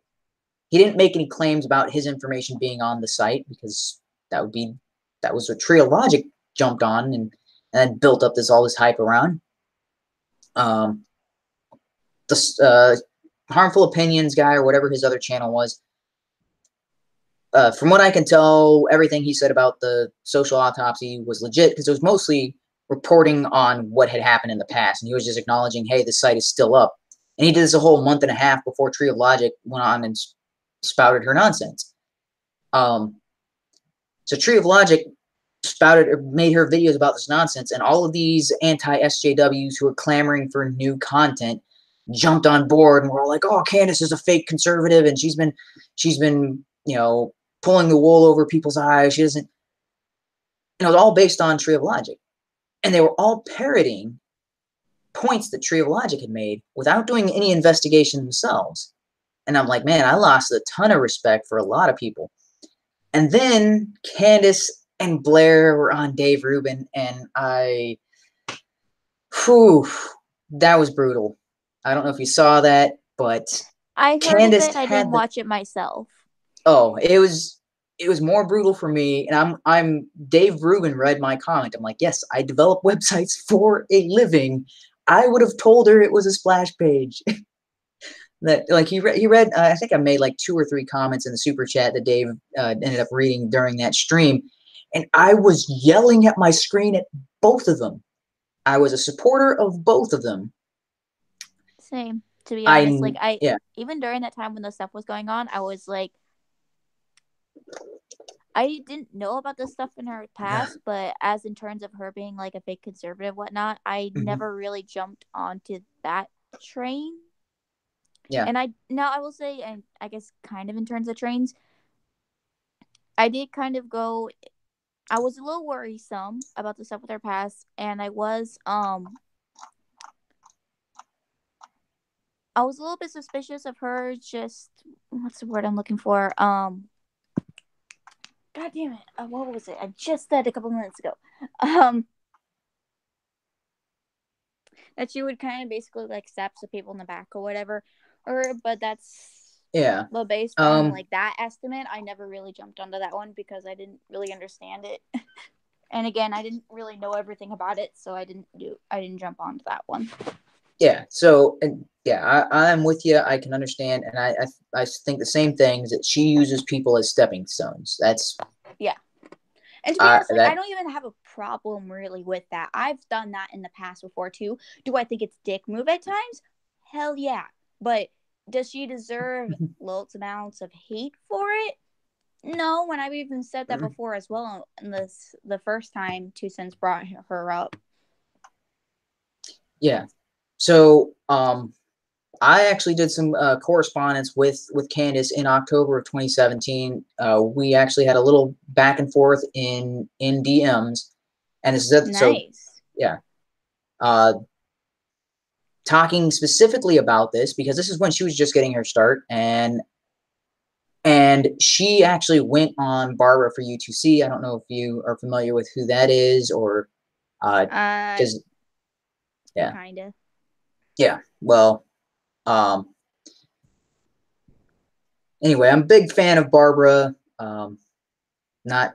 He didn't make any claims about his information being on the site, because that was what Tree of Logic jumped on and built up all this hype around. The Harmful Opinions guy, or whatever his other channel was, from what I can tell, everything he said about the social autopsy was legit, because it was mostly reporting on what had happened in the past, and he was just acknowledging, hey, the site is still up. And he did this a whole month and a half before Tree of Logic went on and spouted her nonsense. So Tree of Logic made her videos about this nonsense, and all of these anti-SJWs who were clamoring for new content jumped on board and were all like, oh, Candace is a fake conservative, and she's been pulling the wool over people's eyes. She doesn't, it was all based on Tree of Logic. And they were all parroting points that Tree of Logic had made without doing any investigation themselves. And I'm like, man, I lost a ton of respect for a lot of people. And then Candace and Blair were on Dave Rubin, and that was brutal. I don't know if you saw that, but I heard Candace of it. I didn't watch it myself. Oh, it was more brutal for me. And I'm Dave Rubin read my comment. I'm like, yes, I develop websites for a living. I would have told her it was a splash page. That, like, he read I think I made like 2 or 3 comments in the super chat that Dave ended up reading during that stream, and I was yelling at my screen at both of them. I was a supporter of both of them. Same, to be honest. Even during that time when the stuff was going on, I was like, I didn't know about this stuff in her past, but as in terms of her being like a fake conservative, whatnot, I never really jumped onto that train. Yeah. And I will say, and I guess kind of in terms of trains, I did kind of go. I was a little worrisome about the stuff with her past, and I was a little bit suspicious of her. Just, what's the word I'm looking for? God damn it! What was it? I just said a couple minutes ago. That she would kind of basically like stab some people in the back or whatever. But that's But based on like that estimate, I never really jumped onto that one because I didn't really understand it. And again, I didn't really know everything about it, so I didn't jump onto that one. Yeah. So, I'm with you. I can understand, and I think the same things, that she uses people as stepping stones. That's And to be honest, I don't even have a problem really with that. I've done that in the past before too. Do I think it's dick move at times? Hell yeah. But does she deserve loads amounts of hate for it? No, when I've even said that before as well. In the first time 2 Cents brought her up. Yeah. So, I actually did some correspondence with Candace in October of 2017. We actually had a little back and forth in DMs, and this is it. Nice. So, yeah. Talking specifically about this, because this is when she was just getting her start, and she actually went on Barbara for U2C. I don't know if you are familiar with who that is, or just kind of. Yeah. Well, anyway, I'm a big fan of Barbara. Not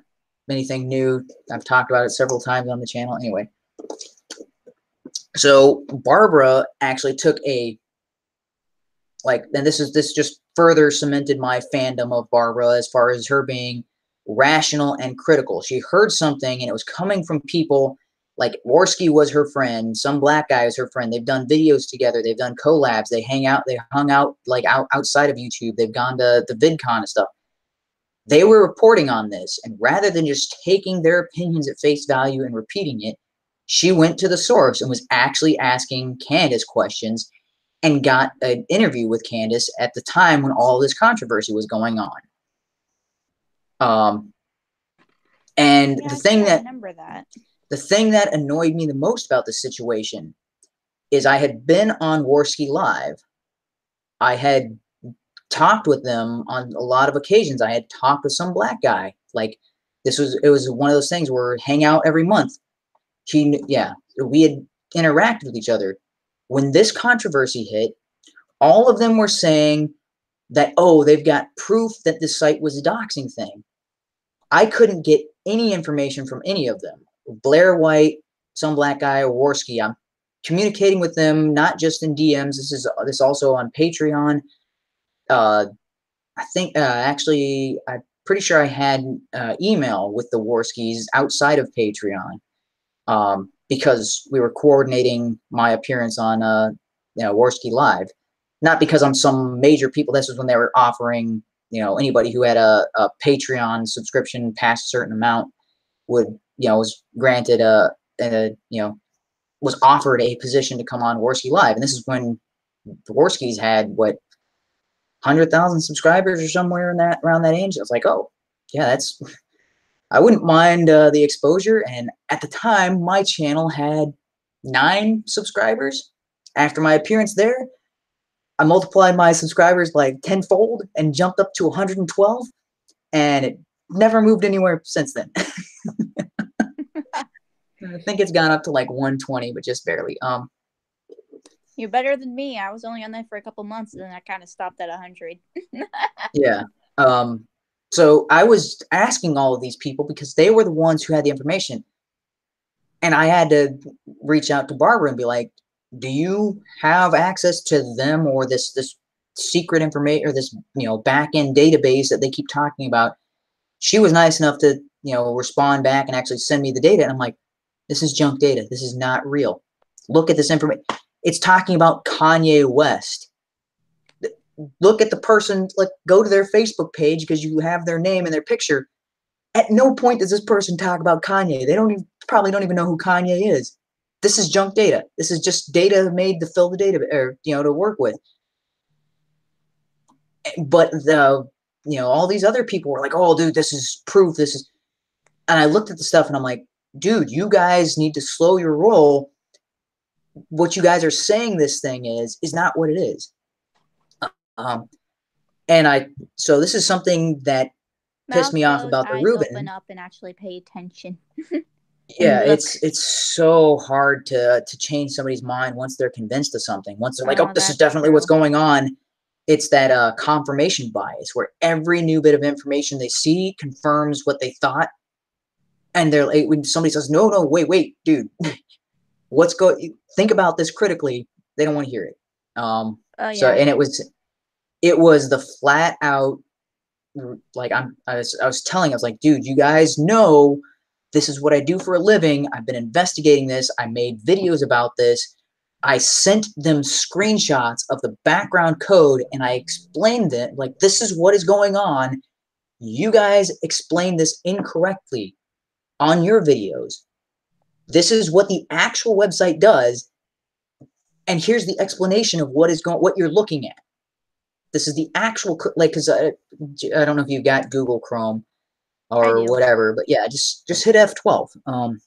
anything new. I've talked about it several times on the channel. Anyway, so Barbara actually took and this just further cemented my fandom of Barbara as far as her being rational and critical. She heard something, and it was coming from people like Worski was her friend, some black guy is her friend. They've done videos together. They've done collabs. They hung out like outside of YouTube. They've gone to the VidCon and stuff. They were reporting on this, and rather than just taking their opinions at face value and repeating it, she went to the source and was actually asking Candace questions, and got an interview with Candace at the time when all this controversy was going on. And the thing that annoyed me the most about the situation is I had been on Worski Live. I had talked with them on a lot of occasions. I had talked with some black guy. Like it was one of those things where we hang out every month. Yeah, we had interacted with each other. When this controversy hit, all of them were saying that, oh, they've got proof that this site was a doxing thing. I couldn't get any information from any of them. Blair White, some black guy, Worski. I'm communicating with them not just in DMs. This also on Patreon. I think actually, I'm pretty sure I had email with the Worskis outside of Patreon because we were coordinating my appearance on Worski Live. Not because I'm some major people. This was when they were offering, anybody who had a Patreon subscription past a certain amount would, was granted was offered a position to come on Worski Live. And this is when the Worskis had, 100,000 subscribers or somewhere in around that age. I was like, oh, yeah, I wouldn't mind the exposure. And at the time, my channel had 9 subscribers. After my appearance there, I multiplied my subscribers like tenfold and jumped up to 112, and it never moved anywhere since then. I think it's gone up to like 120, but just barely. You're better than me. I was only on there for a couple months, and then I kind of stopped at 100. Yeah. So I was asking all of these people because they were the ones who had the information, and I had to reach out to Barbara and be like, do you have access to them or this secret information or this back end database that they keep talking about? She was nice enough to respond back and actually send me the data, and I'm like, this is junk data. This is not real. Look at this information. It's talking about Kanye West. Look at the person. Like, go to their Facebook page because you have their name and their picture. At no point does this person talk about Kanye. They probably don't even know who Kanye is. This is junk data. This is just data made to fill the data, or to work with. But all these other people were like, "Oh, dude, this is proof. This is." And I looked at the stuff and I'm like, "Dude, you guys need to slow your roll. What you guys are saying this thing is not what it is." So this is something that pissed me off about the Reuben. Open up and actually pay attention. Yeah, it's so hard to change somebody's mind once they're convinced of something. Once they're like, oh, this is definitely what's going on. It's that confirmation bias where every new bit of information they see confirms what they thought. And they're like, when somebody says, no, wait, dude, think about this critically. They don't want to hear it. Yeah. So, and it was the flat out, like, I was telling, I was like, dude, you guys know this is what I do for a living. I've been investigating this. I made videos about this. I sent them screenshots of the background code, and I explained it. Like, this is what is going on. You guys explained this incorrectly on your videos. This is what the actual website does. And here's the explanation of what you're looking at. This is the actual, like, because I don't know if you've got Google Chrome or whatever, but yeah, just hit F12.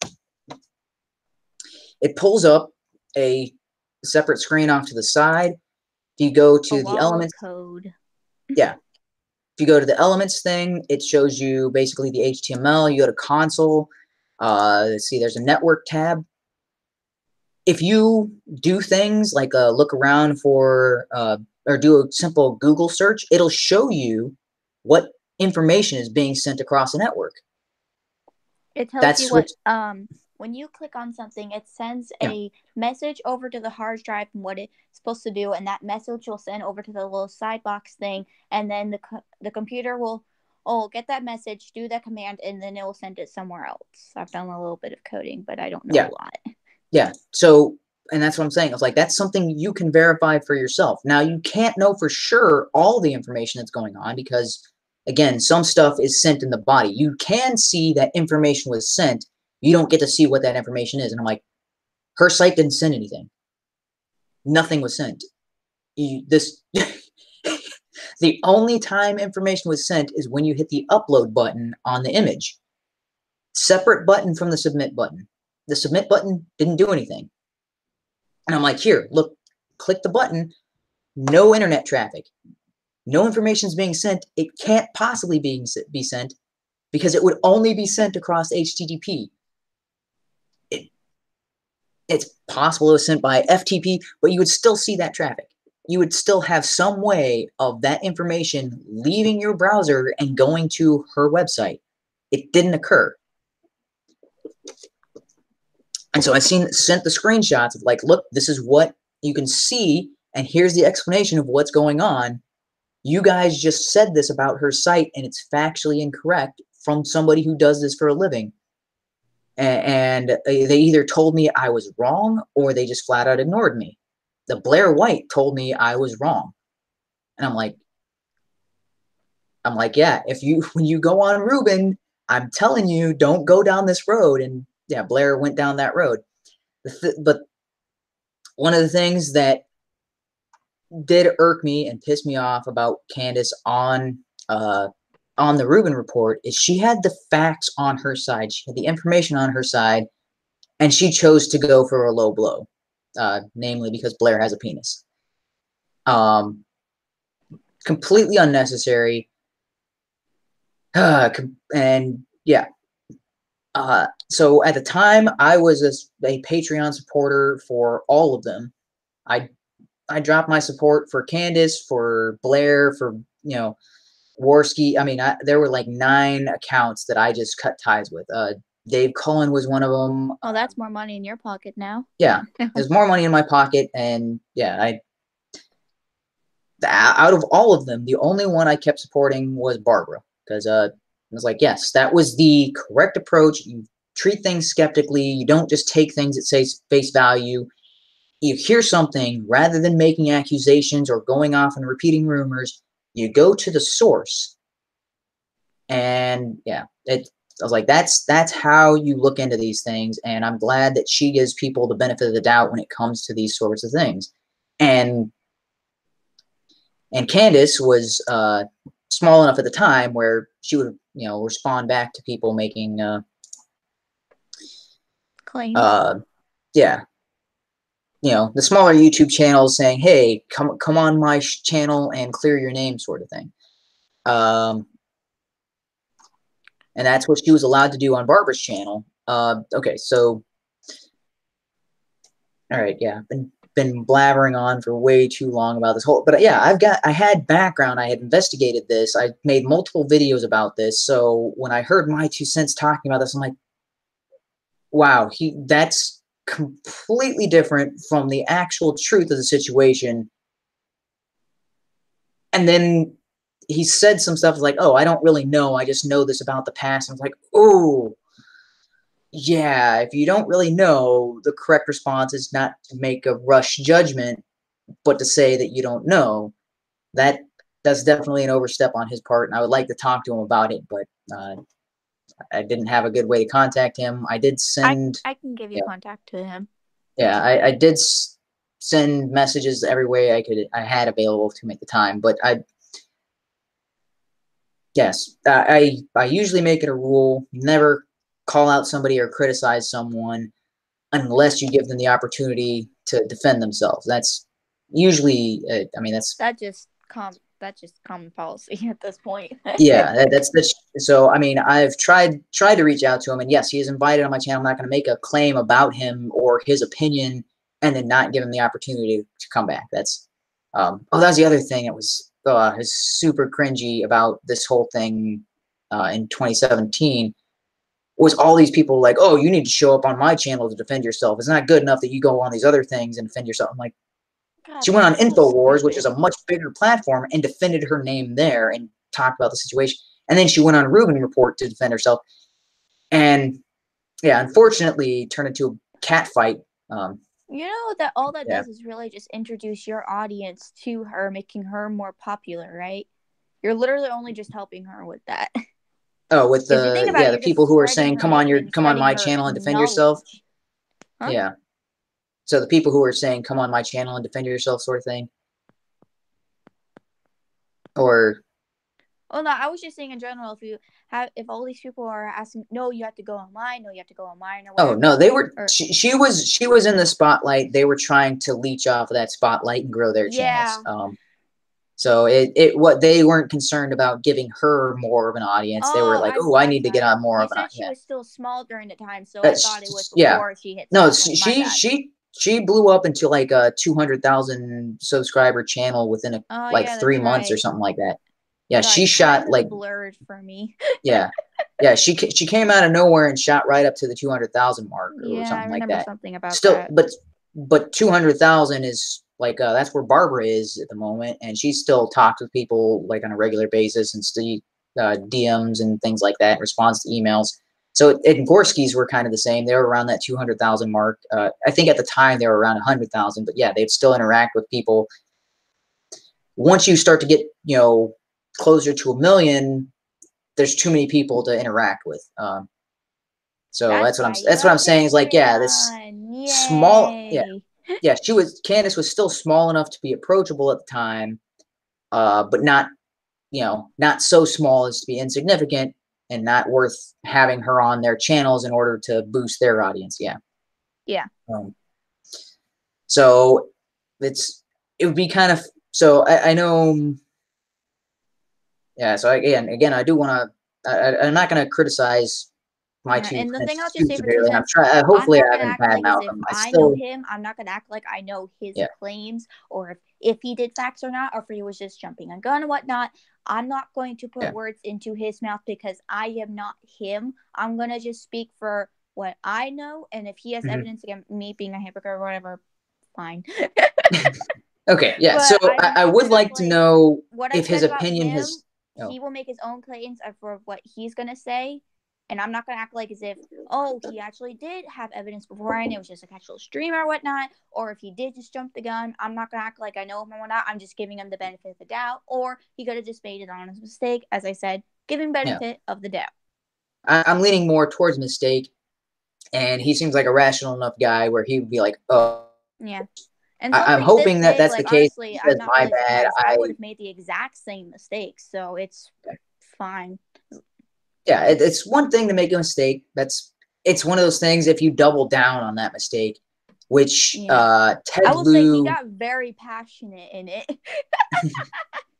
It pulls up a separate screen off to the side. If you go to the elements code, yeah. If you go to the elements thing, it shows you basically the HTML. You go to console. Let's see, there's a network tab. If you do things like look around for or do a simple Google search, it'll show you what information is being sent across the network. It tells you what when you click on something, it sends a message over to the hard drive and what it's supposed to do, and that message will send over to the little side box thing, and then the computer will get that message, do that command, and then it will send it somewhere else. I've done a little bit of coding, but I don't know a lot. Yeah. So, and that's what I'm saying. I was like, that's something you can verify for yourself. Now, you can't know for sure all the information that's going on because, again, some stuff is sent in the body. You can see that information was sent. You don't get to see what that information is. And I'm like, her site didn't send anything. Nothing was sent. The only time information was sent is when you hit the upload button on the image. Separate button from the submit button. The submit button didn't do anything. And I'm like, here, look, click the button. No internet traffic. no information is being sent. It can't possibly be sent because it would only be sent across HTTP. It's possible it was sent by FTP, but you would still see that traffic. You would still have some way of that information leaving your browser and going to her website. It didn't occur. And so I sent the screenshots of like, look, this is what you can see, and here's the explanation of what's going on. You guys just said this about her site, and it's factually incorrect from somebody who does this for a living. And they either told me I was wrong or they just flat out ignored me. The Blair White told me I was wrong. And I'm like, yeah, when you go on Rubin, I'm telling you, don't go down this road. And yeah, Blair went down that road. But one of the things that did irk me and piss me off about Candace on the Rubin report is she had the facts on her side. She had the information on her side, and she chose to go for a low blow, namely because Blair has a penis. Completely unnecessary. And yeah. So at the time, I was a Patreon supporter for all of them. I dropped my support for Candace, for Blair, for, Worski. I mean, there were like 9 accounts that I just cut ties with. Dave Cullen was one of them. Oh, that's more money in your pocket now. Yeah, there's more money in my pocket, and yeah, out of all of them, the only one I kept supporting was Barbara, because I was like, yes, that was the correct approach. You treat things skeptically. You don't just take things at face value. You hear something, rather than making accusations or going off and repeating rumors, you go to the source. And yeah, I was like, that's how you look into these things. And I'm glad that she gives people the benefit of the doubt when it comes to these sorts of things. And Candace was small enough at the time where she would, respond back to people making claims. Yeah. The smaller YouTube channels saying, hey, come on my channel and clear your name, sort of thing. And that's what she was allowed to do on Barbara's channel. Okay, so, all right, yeah, been blabbering on for way too long about this whole, but yeah, I had background. I had investigated this. I made multiple videos about this. So when I heard my 2 cents talking about this, I'm like, wow, that's completely different from the actual truth of the situation. And then he said some stuff like, oh, I don't really know. I just know this about the past. I was like, oh, yeah, if you don't really know, the correct response is not to make a rush judgment, but to say that you don't know. That's definitely an overstep on his part, and I would like to talk to him about it, but I didn't have a good way to contact him. I did send... I can give you contact to him. Yeah, I did send messages every way I had available to him at the time, but yes, I usually make it a rule, never call out somebody or criticize someone unless you give them the opportunity to defend themselves. That's usually, I mean, that's just common policy at this point. Yeah, that's so. I mean, I've tried to reach out to him, and yes, he is invited on my channel. I'm not going to make a claim about him or his opinion and then not give him the opportunity to come back. That's oh, that was the other thing that was super cringy about this whole thing in 2017 was all these people like, oh, you need to show up on my channel to defend yourself. It's not good enough that you go on these other things and defend yourself. I'm like, God, she went on InfoWars, which is a much bigger platform, and defended her name there and talked about the situation. And then she went on Rubin Report to defend herself. And yeah, unfortunately, turned into a cat fight. That all that does is really just introduce your audience to her, making her more popular, right? You're literally only just helping her with that. Oh, with the people who are saying, come on my channel and defend yourself. Huh? Yeah. So the people who are saying, come on my channel and defend yourself, sort of thing. Or... Well, no, I was just saying in general, if all these people are asking, no, you have to go online, or whatever. Oh, no, they were, she was in the spotlight. They were trying to leech off of that spotlight and grow their channels. So what they weren't concerned about giving her more of an audience. They were Oh, like, I'm oh, I sorry, need to get sorry. on more You of an said audience. she Yeah. was still small during the time, so I thought it was Yeah. before she hit No, 720. My bad. she blew up into like a 200,000 subscriber channel within like Yeah, 3 that's months or right. something like that. Yeah, Sorry, she time shot is like blurred for me. yeah, yeah. She came out of nowhere and shot right up to the 200,000 mark or Yeah, I something like remember that. something about Still, that. but 200,000 is like that's where Barbara is at the moment, and she still talks with people like on a regular basis and still DMs and things like that, responds to emails. So and Gorski's were kind of the same. They were around that 200,000 mark. I think at the time they were around 100,000, but yeah, they'd still interact with people. Once you start to get closer to 1 million, there's too many people to interact with. So That's why you that's what have I'm saying is like, yeah, this Patreon. small, yeah, Yay. yeah. Candace was still small enough to be approachable at the time, but not not so small as to be insignificant and not worth having her on their channels in order to boost their audience. Yeah. Yeah. So it would be kind of, so I know, yeah. So again, I do want to, I'm not going to criticize my two And the thing I'll friends just too say for two severely. I'm cents, trying, I'm hopefully not I gonna haven't act like as if badmouthed them. I I know still, him. I'm not gonna act like I know his yeah. claims or if he did facts or not, or if he was just jumping a gun or whatnot. I'm not going to put words into his mouth because I am not him. I'm gonna just speak for what I know, and if he has evidence against me being a hypocrite or whatever, fine. Okay, yeah. But So I'm I not would gonna like to like know what I if his said about opinion him. has. Oh. He will make his own claims for what he's gonna say, and I'm not gonna act like as if he actually did have evidence beforehand. It was just a casual stream or whatnot, or if he did just jump the gun. I'm not gonna act like I know him or whatnot. I'm just giving him the benefit of the doubt, or he could have just made an honest mistake. As I said, giving benefit of the doubt. I'm leaning more towards mistake, and he seems like a rational enough guy where he would be like, oh. Yeah. And I'm something this hoping that big, that's the like case. honestly, He I'm says, not my really bad. surprised. I would have made the exact same mistake, so it's fine. Yeah, it's one thing to make a mistake. It's one of those things if you double down on that mistake, which Ted I will say he Lieu got very passionate in it.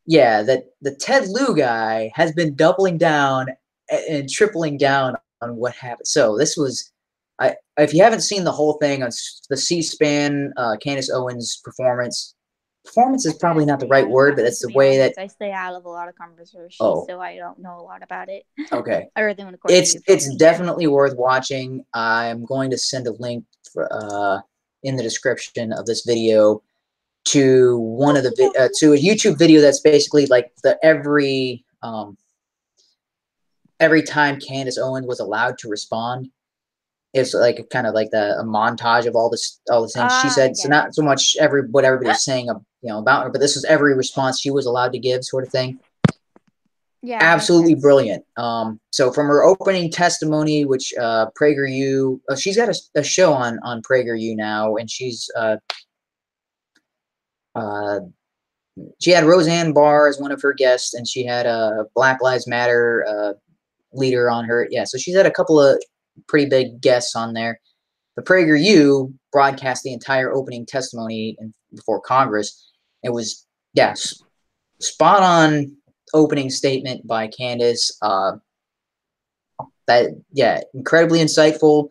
yeah, that the Ted Lieu guy has been doubling down and tripling down on what happened. So this was, if you haven't seen the whole thing on the C-SPAN, Candace Owens performance is probably not the right word, but it's the way that I stay out of a lot of conversations, oh, so I don't know a lot about it. okay. Everything when the It's definitely worth watching. I'm going to send a link for, in the description of this video to one of the to a YouTube video that's basically like every time Candace Owens was allowed to respond. It's like kind of like a montage of all the things she said. So not so much what everybody was saying about her, but this was every response she was allowed to give, sort of thing. Yeah, absolutely brilliant. So from her opening testimony, which PragerU, she's got a show on PragerU now, and she's she had Roseanne Barr as one of her guests, and she had a Black Lives Matter leader on her. Yeah, so she's had a couple of pretty big guests on there. The PragerU broadcast the entire opening testimony before Congress. It was, spot on opening statement by Candace. Incredibly insightful.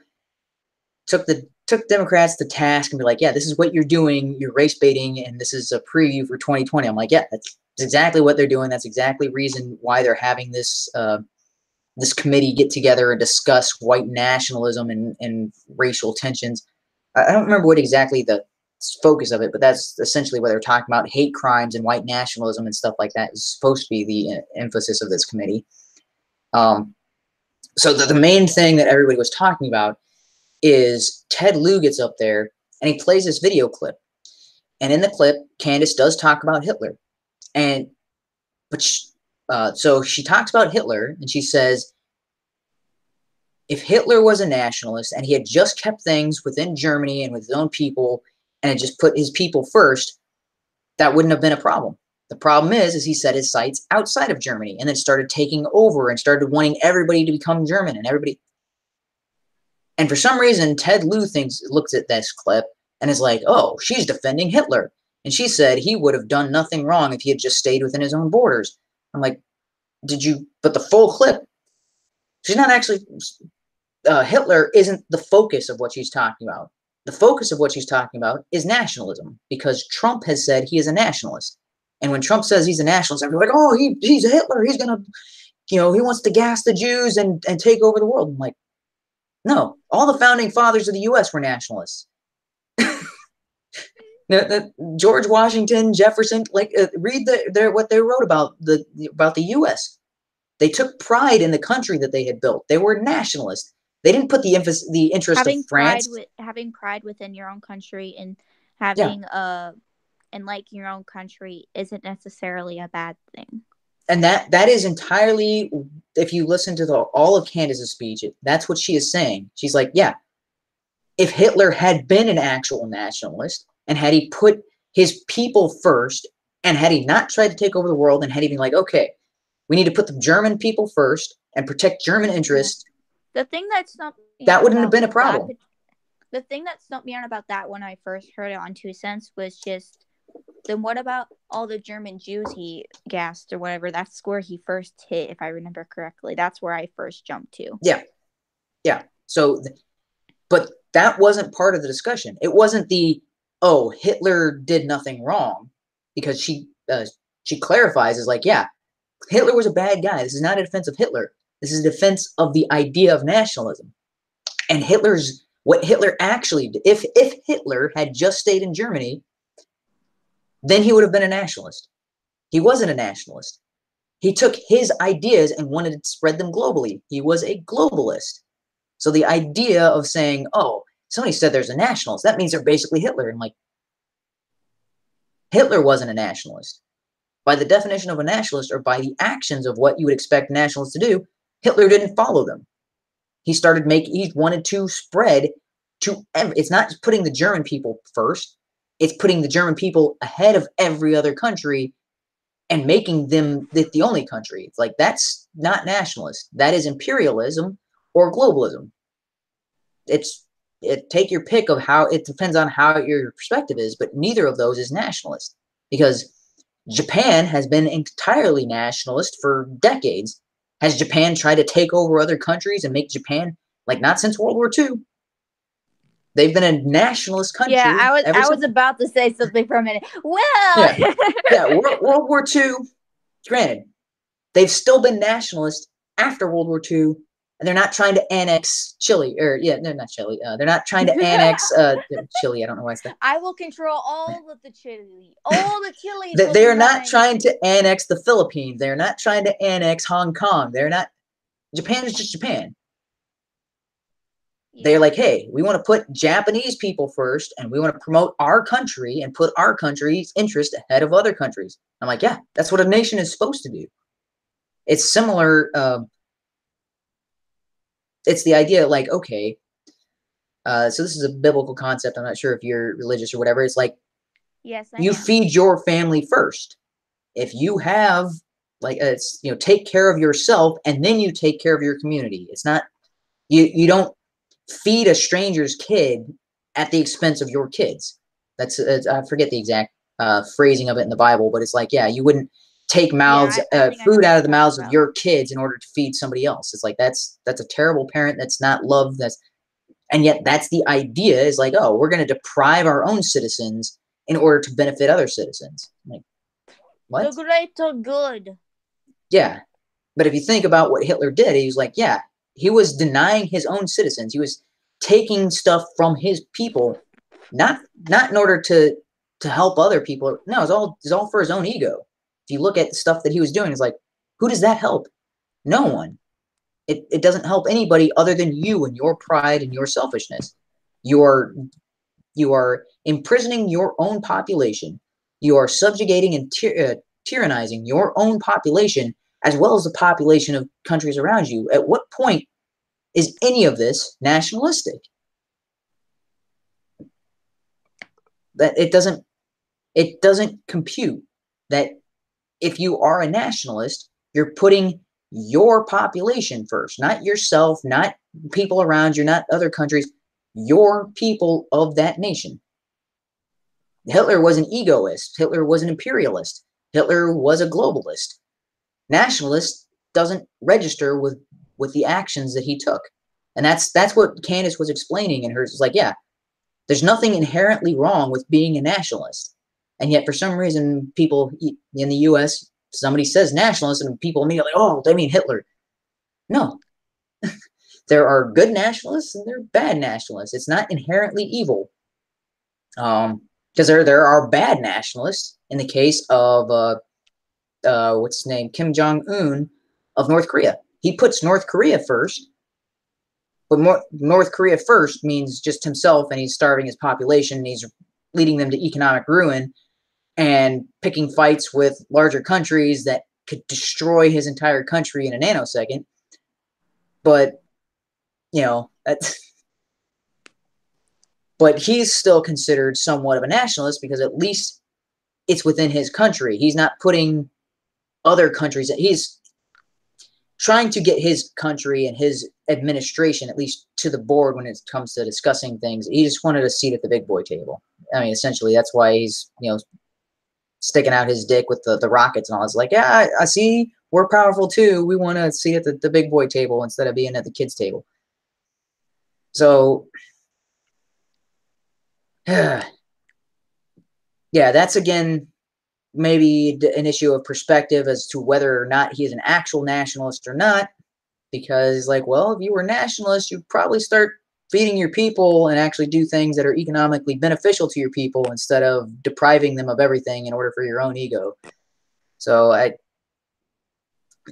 Took Democrats to task and be like, yeah, this is what you're doing. You're race baiting, and this is a preview for 2020. I'm like, yeah, that's exactly what they're doing. That's exactly the reason why they're having this this committee get together and discuss white nationalism and racial tensions. I don't remember what exactly the focus of it, but that's essentially what they're talking about. Hate crimes and white nationalism and stuff like that is supposed to be the emphasis of this committee. So the main thing that everybody was talking about is Ted Lieu gets up there and he plays this video clip. And in the clip, Candace does talk about Hitler. So she talks about Hitler and she says, if Hitler was a nationalist and he had just kept things within Germany and with his own people and had just put his people first, that wouldn't have been a problem. The problem is he set his sights outside of Germany and then started taking over and started wanting everybody to become German and everybody. And for some reason, Ted Lieu looks at this clip and is like, oh, she's defending Hitler. And she said he would have done nothing wrong if he had just stayed within his own borders. I'm like, but the full clip, she's not actually, Hitler isn't the focus of what she's talking about. The focus of what she's talking about is nationalism, because Trump has said he is a nationalist. And when Trump says he's a nationalist, everybody's like, oh, he's a Hitler. He's going to, he wants to gas the Jews and take over the world. I'm like, no, all the founding fathers of the U.S. were nationalists. George Washington, Jefferson, read what they wrote about the U.S. They took pride in the country that they had built. They were nationalists. They didn't put the interest of France. Having pride within your own country and having and liking your own country isn't necessarily a bad thing. And that is entirely, if you listen to all of Candace's speech, that's what she is saying. She's like, yeah, if Hitler had been an actual nationalist, and had he put his people first, and had he not tried to take over the world, and had he been like, okay, we need to put the German people first and protect German interests. The thing that's not that wouldn't have been a problem. The thing that stumped me on about that when I first heard it on 2 Cents was just, then what about all the German Jews he gassed or whatever? That's where he first hit, if I remember correctly. That's where I first jumped to. Yeah. So, but that wasn't part of the discussion. It wasn't Hitler did nothing wrong, because she clarifies, is like, yeah, Hitler was a bad guy. This is not a defense of Hitler. This is a defense of the idea of nationalism. And what Hitler actually did, if Hitler had just stayed in Germany, then he would have been a nationalist. He wasn't a nationalist. He took his ideas and wanted to spread them globally. He was a globalist. So the idea of saying, oh, somebody said there's a nationalist, that means they're basically Hitler. I'm like, Hitler wasn't a nationalist. By the definition of a nationalist, or by the actions of what you would expect nationalists to do, Hitler didn't follow them. He wanted to spread to, it's not just putting the German people first, it's putting the German people ahead of every other country and making them the only country. It's like, that's not nationalist. That is imperialism or globalism. Take your pick of how, it depends on how your perspective is, but neither of those is nationalist, because Japan has been entirely nationalist for decades. Has Japan tried to take over other countries and make Japan, not since World War II? They've been a nationalist country. Yeah, I was about to say something for a minute. Well, World War II, granted, they've still been nationalist after World War II, and they're not trying to annex Chile, not Chile. They're not trying to annex Chile. I don't know why I said that. I will control all of the Chile. All the Chile. They're not trying to annex the Philippines. They're not trying to annex Hong Kong. They're not. Japan is just Japan. Yeah. They're like, hey, we want to put Japanese people first, and we want to promote our country and put our country's interest ahead of other countries. I'm like, yeah, that's what a nation is supposed to do. It's similar. It's the idea, okay, so this is a biblical concept. I'm not sure if you're religious or whatever. It's like, yes, you feed your family first. If you have, take care of yourself, and then you take care of your community. It's not, you don't feed a stranger's kid at the expense of your kids. That's, I forget the exact phrasing of it in the Bible, but it's like, yeah, you wouldn't take food out of the mouths of your kids in order to feed somebody else. It's like, that's a terrible parent. That's not love. And yet that's the idea, is like, oh, we're going to deprive our own citizens in order to benefit other citizens. Like, what? The greater good. Yeah. But if you think about what Hitler did, he was like, yeah, he was denying his own citizens. He was taking stuff from his people, not in order to help other people. No, it's all for his own ego. If you look at the stuff that he was doing, it's like, who does that help? No one. It doesn't help anybody other than you and your pride and your selfishness. You are imprisoning your own population. You are subjugating and tyrannizing your own population, as well as the population of countries around you. At what point is any of this nationalistic? That it doesn't compute that if you are a nationalist, you're putting your population first, not yourself, not people around you, not other countries, your people of that nation. Hitler was an egoist. Hitler was an imperialist. Hitler was a globalist. Nationalist doesn't register with the actions that he took. And that's what Candace was explaining in hers. It's like, yeah, there's nothing inherently wrong with being a nationalist. And yet, for some reason, people in the U.S., somebody says nationalist, and people immediately, oh, they mean Hitler. No. There are good nationalists and there are bad nationalists. It's not inherently evil. Because there are bad nationalists in the case of, what's his name, Kim Jong-un of North Korea. He puts North Korea first, but North Korea first means just himself, and he's starving his population, and he's leading them to economic ruin and picking fights with larger countries that could destroy his entire country in a nanosecond. But, you know, but he's still considered somewhat of a nationalist because at least it's within his country. He's not putting other countries, he's trying to get his country and his administration at least to the board when it comes to discussing things. He just wanted a seat at the big boy table. I mean, essentially, that's why he's, you know, sticking out his dick with the rockets and all. It's like, yeah, I see, we're powerful too. We want to see at the big boy table instead of being at the kids table. So, yeah, that's again maybe an issue of perspective as to whether or not he is an actual nationalist or not. Because, like, well, if you were a nationalist, you'd probably start feeding your people and actually do things that are economically beneficial to your people instead of depriving them of everything in order for your own ego. So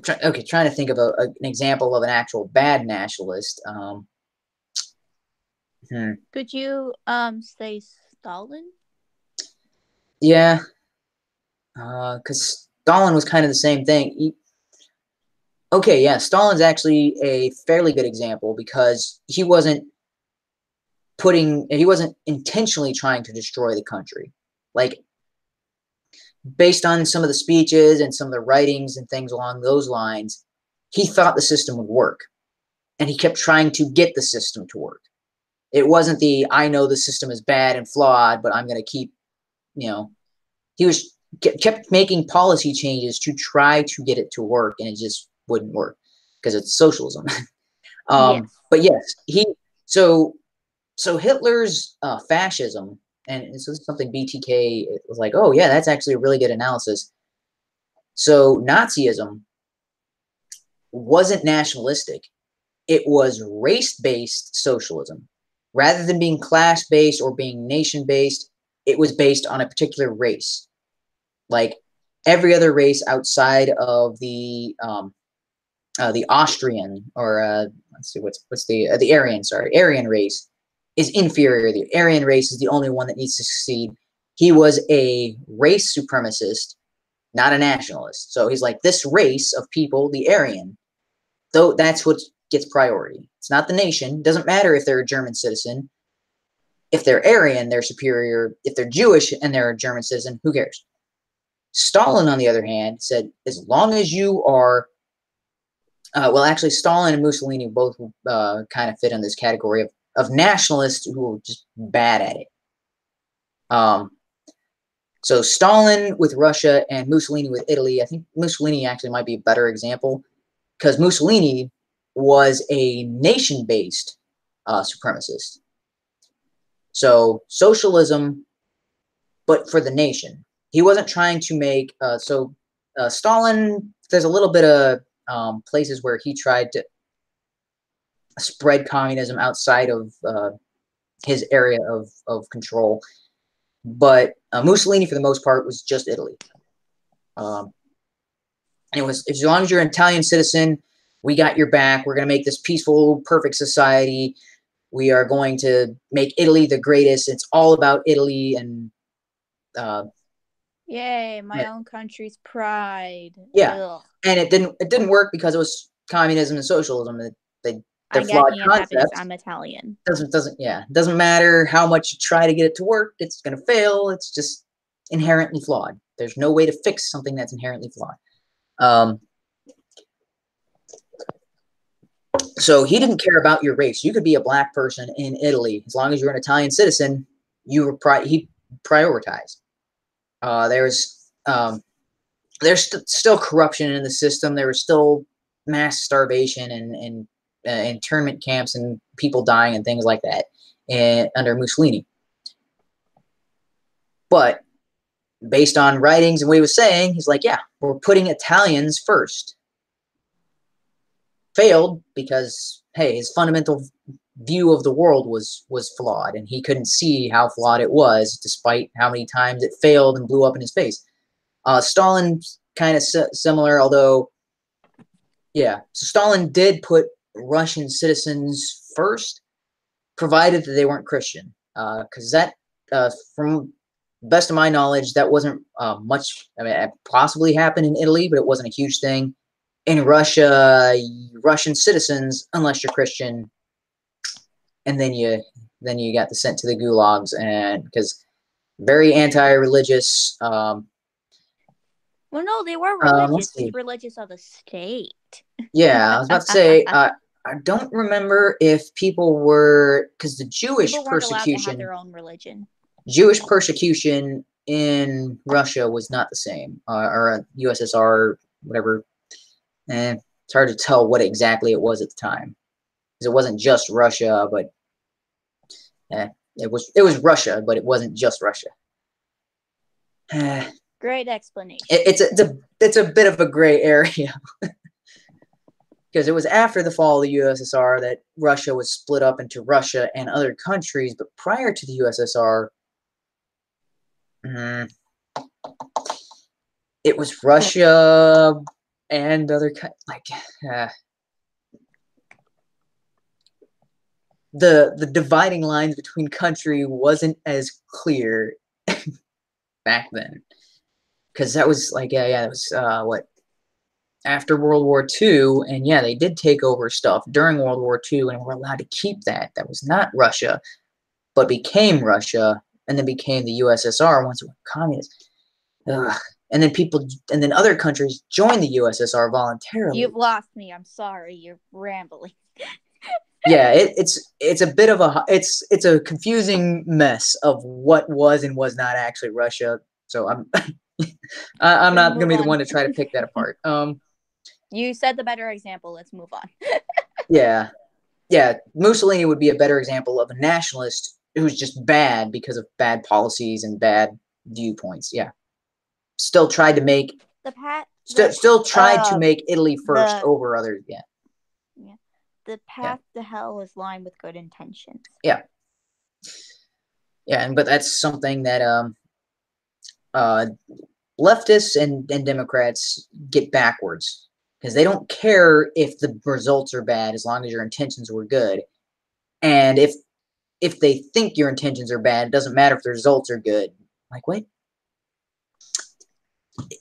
trying to think of an example of an actual bad nationalist. Could you say Stalin? Yeah, because Stalin was kind of the same thing. Okay, yeah, Stalin's actually a fairly good example because he wasn't intentionally trying to destroy the country. Like, based on some of the speeches and some of the writings and things along those lines, he thought the system would work. And he kept trying to get the system to work. It wasn't I know the system is bad and flawed, but I'm going to keep, you know, he kept making policy changes to try to get it to work, and it just wouldn't work because it's socialism. Yes. But yes, so Hitler's fascism, and this is something BTK was like, oh yeah, that's actually a really good analysis. So Nazism wasn't nationalistic. It was race-based socialism. Rather than being class-based or being nation-based, it was based on a particular race. Like every other race outside of the Austrian, or let's see, what's the Aryan? Sorry, Aryan race is inferior. The Aryan race is the only one that needs to succeed. He was a race supremacist, not a nationalist. So he's like, this race of people, the Aryan, though, that's what gets priority. It's not the nation. It doesn't matter if they're a German citizen. If they're Aryan, they're superior. If they're Jewish and they're a German citizen, who cares? Stalin, on the other hand, said, as long as you are, well, actually, Stalin and Mussolini both kind of fit in this category of nationalists who were just bad at it. So Stalin with Russia and Mussolini with Italy. I think Mussolini actually might be a better example because Mussolini was a nation-based supremacist. So socialism, but for the nation. He wasn't trying to make, Stalin, there's a little bit of places where he tried to spread communism outside of his area of control. But Mussolini, for the most part, was just Italy. It was, as long as you're an Italian citizen, we got your back. We're going to make this peaceful, perfect society. We are going to make Italy the greatest. It's all about Italy. And yay, my own country's pride. Yeah. Ugh. And it didn't work because it was communism and socialism. They're flawed concepts. I'm Italian. Doesn't matter how much you try to get it to work. It's going to fail. It's just inherently flawed. There's no way to fix something that's inherently flawed. So he didn't care about your race. You could be a black person in Italy as long as you're an Italian citizen. prioritized. There's still corruption in the system. There was still mass starvation and internment camps and people dying and things like that under Mussolini. But based on writings and what he was saying, he's like, yeah, we're putting Italians first. Failed because, hey, his fundamental view of the world was flawed, and he couldn't see how flawed it was, despite how many times it failed and blew up in his face. Stalin, kind of similar, although, yeah. So Stalin did put Russian citizens first, provided that they weren't Christian. Because that, from best of my knowledge, that wasn't much. I mean, it possibly happened in Italy, but it wasn't a huge thing. In Russia, Russian citizens, unless you're Christian, and then you got sent to the gulags, and because very anti-religious. Well, no, they were religious. Religious of the state. Yeah, I was about to say. I don't remember if people were, because the Jewish people weren't allowed to have their own religion. Jewish persecution in Russia was not the same, or USSR, whatever. It's hard to tell what exactly it was at the time, because it wasn't just Russia, but it was Russia, but it wasn't just Russia. Great explanation. It's a bit of a gray area. Because it was after the fall of the USSR that Russia was split up into Russia and other countries, but prior to the USSR, it was Russia and other the dividing lines between country wasn't as clear back then, because that was it was what, after World War II, and yeah, they did take over stuff during World War II, and were allowed to keep that. That was not Russia, but became Russia, and then became the USSR once it went communist. And then other countries joined the USSR voluntarily. You've lost me. I'm sorry. You're rambling. Yeah, it's a bit of it's a confusing mess of what was and was not actually Russia. So I'm I'm not gonna be the one to try to pick that apart. You said the better example. Let's move on. Yeah. Mussolini would be a better example of a nationalist who's just bad because of bad policies and bad viewpoints. Yeah. Still tried to make to make Italy first over others. Yeah. Yeah. The path to hell is lined with good intentions. Yeah. Yeah, but that's something that leftists and Democrats get backwards. Because they don't care if the results are bad as long as your intentions were good. And if they think your intentions are bad, it doesn't matter if the results are good. Like, what?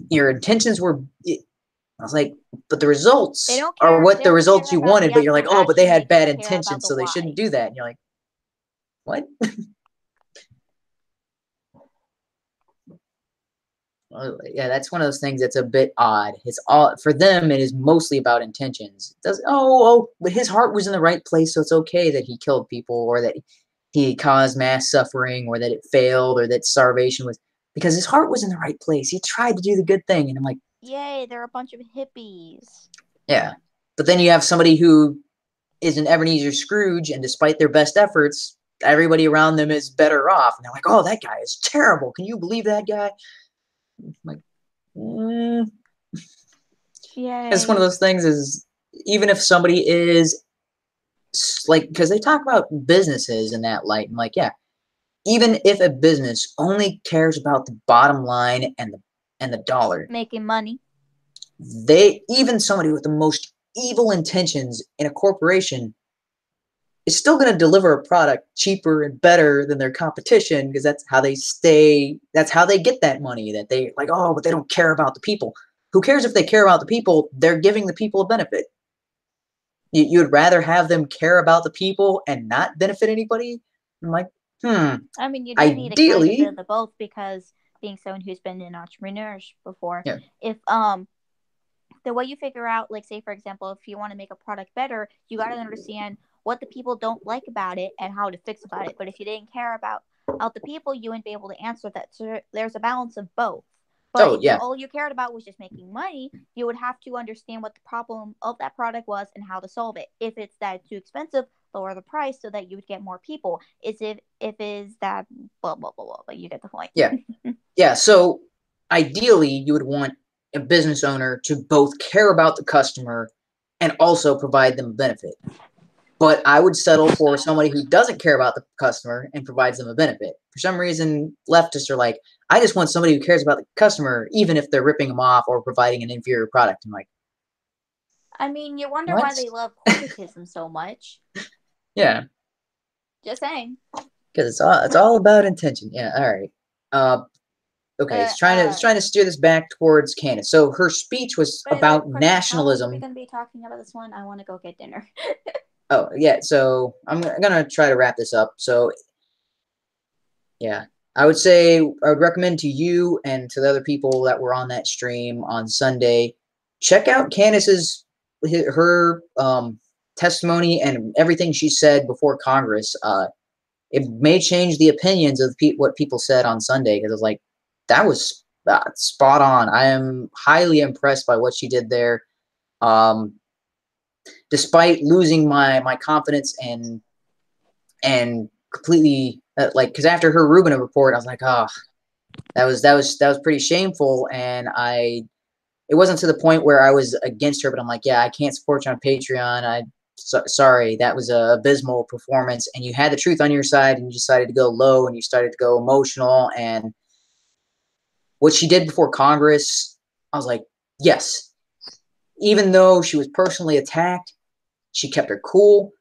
Your intentions were... I was like, but the results are what the results you wanted, but you're like, oh, but they had bad intentions, so they shouldn't do that. And you're like, what? Yeah, that's one of those things that's a bit odd. It's all for them. It is mostly about intentions. It does but his heart was in the right place, so it's okay that he killed people, or that he caused mass suffering, or that it failed, or that starvation was, because his heart was in the right place. He tried to do the good thing, and I'm like, yay, they're a bunch of hippies. Yeah, but then you have somebody who is an Ebenezer Scrooge, and despite their best efforts, everybody around them is better off, and they're like, oh, that guy is terrible. Can you believe that guy? Like, yeah, it's one of those things. Is even if somebody is like, because they talk about businesses in that light, and like, yeah, even if a business only cares about the bottom line and the dollar, making money, even somebody with the most evil intentions in a corporation is still going to deliver a product cheaper and better than their competition, because that's how they stay. That's how they get that money. That they like, oh, but they don't care about the people. Who cares if they care about the people? They're giving the people a benefit. You would rather have them care about the people and not benefit anybody? I'm like, I mean, you do need a kind of bit of the both, because being someone who's been in entrepreneurs before, yeah. If the way you figure out, like, say for example, if you want to make a product better, you got to understand what the people don't like about it and how to fix about it. But if you didn't care about out the people, you wouldn't be able to answer that. So there's a balance of both. Oh, But yeah. if all you cared about was just making money, you would have to understand what the problem of that product was and how to solve it. If it's that too expensive, lower the price so that you would get more people. If is that blah blah blah blah, but you get the point. Yeah. Yeah. So ideally, you would want a business owner to both care about the customer and also provide them a benefit. But I would settle for somebody who doesn't care about the customer and provides them a benefit. For some reason, leftists are like, I just want somebody who cares about the customer, even if they're ripping them off or providing an inferior product. I'm like, I mean, you wonder what? why they love corporatism so much. Yeah. Just saying. Because it's all about intention. Yeah. All right. Okay. It's trying to steer this back towards Candace. So her speech was about nationalism. How long are we going to be talking about this one? I want to go get dinner. Oh, yeah. So I'm gonna try to wrap this up. So, yeah, I would recommend to you and to the other people that were on that stream on Sunday, check out Candace's her testimony and everything she said before Congress. It may change the opinions of what people said on Sunday, because it was like, that was spot on. I am highly impressed by what she did there. Despite losing my confidence and completely because after her Rubin report, I was like, oh, that was pretty shameful, and it wasn't to the point where I was against her, but I'm like, yeah, I can't support you on Patreon. Sorry, that was a abysmal performance, and you had the truth on your side, and you decided to go low, and you started to go emotional, and what she did before Congress, I was like, yes. Even though she was personally attacked, she kept her cool.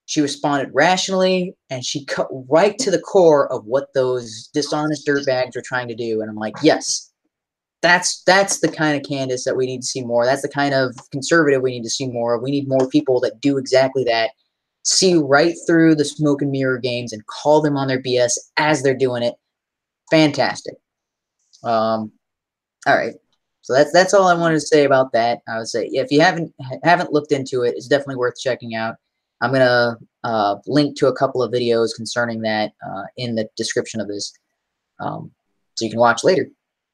She responded rationally, and she cut right to the core of what those dishonest dirtbags were trying to do. And I'm like, yes, that's the kind of Candace that we need to see more. That's the kind of conservative we need to see more of. We need more people that do exactly that, see right through the smoke and mirror games and call them on their BS as they're doing it. Fantastic. All right. So that's all I wanted to say about that. I would say, if you haven't looked into it, it's definitely worth checking out. I'm gonna link to a couple of videos concerning that in the description of this, so you can watch later,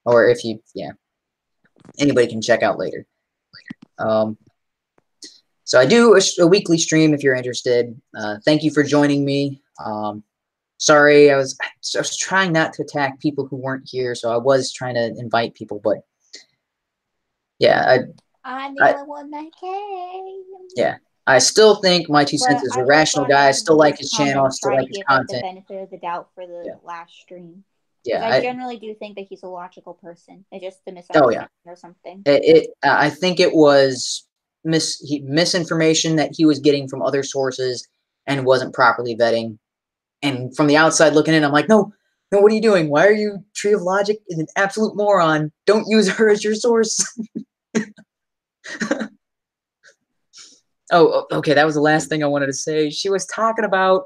or if you anybody can check out later. So I do a weekly stream if you're interested. Thank you for joining me. Sorry, I was trying not to attack people who weren't here, so I was trying to invite people, but yeah, I'm the only one that came. Yeah, I still think My 2 Cents is a rational guy. I still like his channel. I still like his content. The benefit of the doubt for the last stream. Yeah, I generally do think that he's a logical person. It's just a misunderstanding or something. I think it was misinformation that he was getting from other sources and wasn't properly vetting. And from the outside looking in, I'm like, no, what are you doing? Why are you Tree of Logic is an absolute moron? Don't use her as your source. Oh, okay. That was the last thing I wanted to say. She was talking about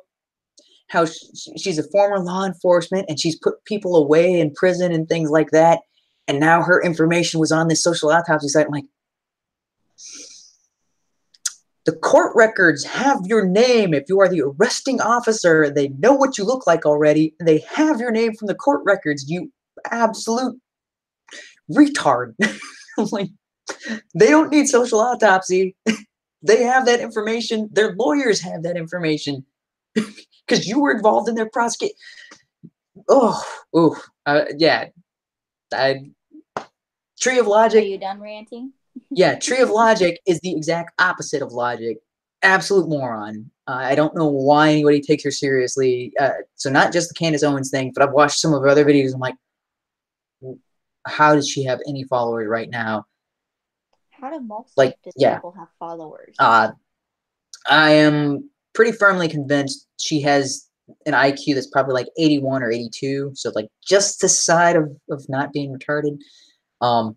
how she's a former law enforcement and she's put people away in prison and things like that. And now her information was on this social autopsy site. I'm like, the court records have your name. If you are the arresting officer, they know what you look like already. And they have your name from the court records. You absolute retard. I'm like, they don't need social autopsy. They have that information. Their lawyers have that information because you were involved in their prosecution. Yeah. Tree of Logic. Are you done ranting? Yeah, Tree of Logic is the exact opposite of logic. Absolute moron. I don't know why anybody takes her seriously. So not just the Candace Owens thing, but I've watched some of her other videos. I'm like, how does she have any followers right now? How do most people have followers? I am pretty firmly convinced she has an IQ that's probably like 81 or 82, so like just the side of not being retarded. Not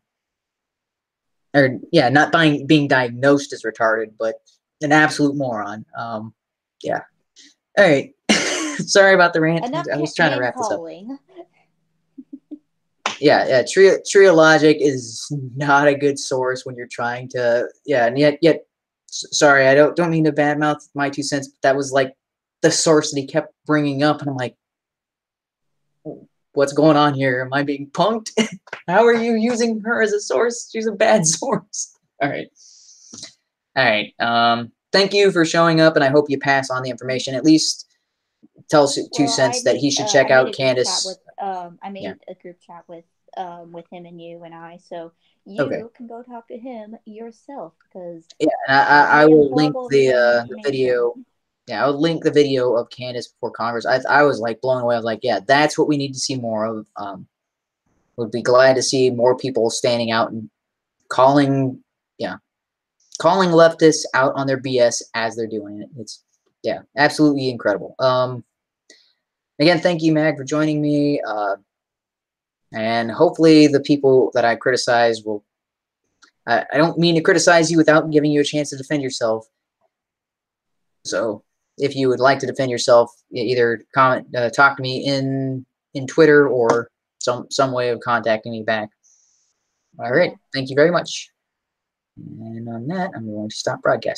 being diagnosed as retarded, but an absolute moron. Yeah. All right. Sorry about the rant. I was trying to wrap this up. Yeah. Tree of Logic is not a good source when you're trying to. Yeah, and yet. Sorry, I don't mean to badmouth My 2 Cents, but that was like the source that he kept bringing up, and I'm like, what's going on here? Am I being punked? How are you using her as a source? She's a bad source. All right. All right. Thank you for showing up, and I hope you pass on the information. At least tell 2 cents that he should check out Candace. I made a group chat with him and you and I, so you can go talk to him yourself, because I will link the video. Yeah, I'll link the video of Candace before Congress. I was like blown away. I was like, yeah, that's what we need to see more of. Would be glad to see more people standing out and calling leftists out on their BS as they're doing it. It's absolutely incredible. Again, thank you, Mag, for joining me. And hopefully the people that I criticize will. I don't mean to criticize you without giving you a chance to defend yourself. So if you would like to defend yourself, either comment, talk to me in Twitter, or some way of contacting me back. All right. Thank you very much. And on that, I'm going to stop broadcasting.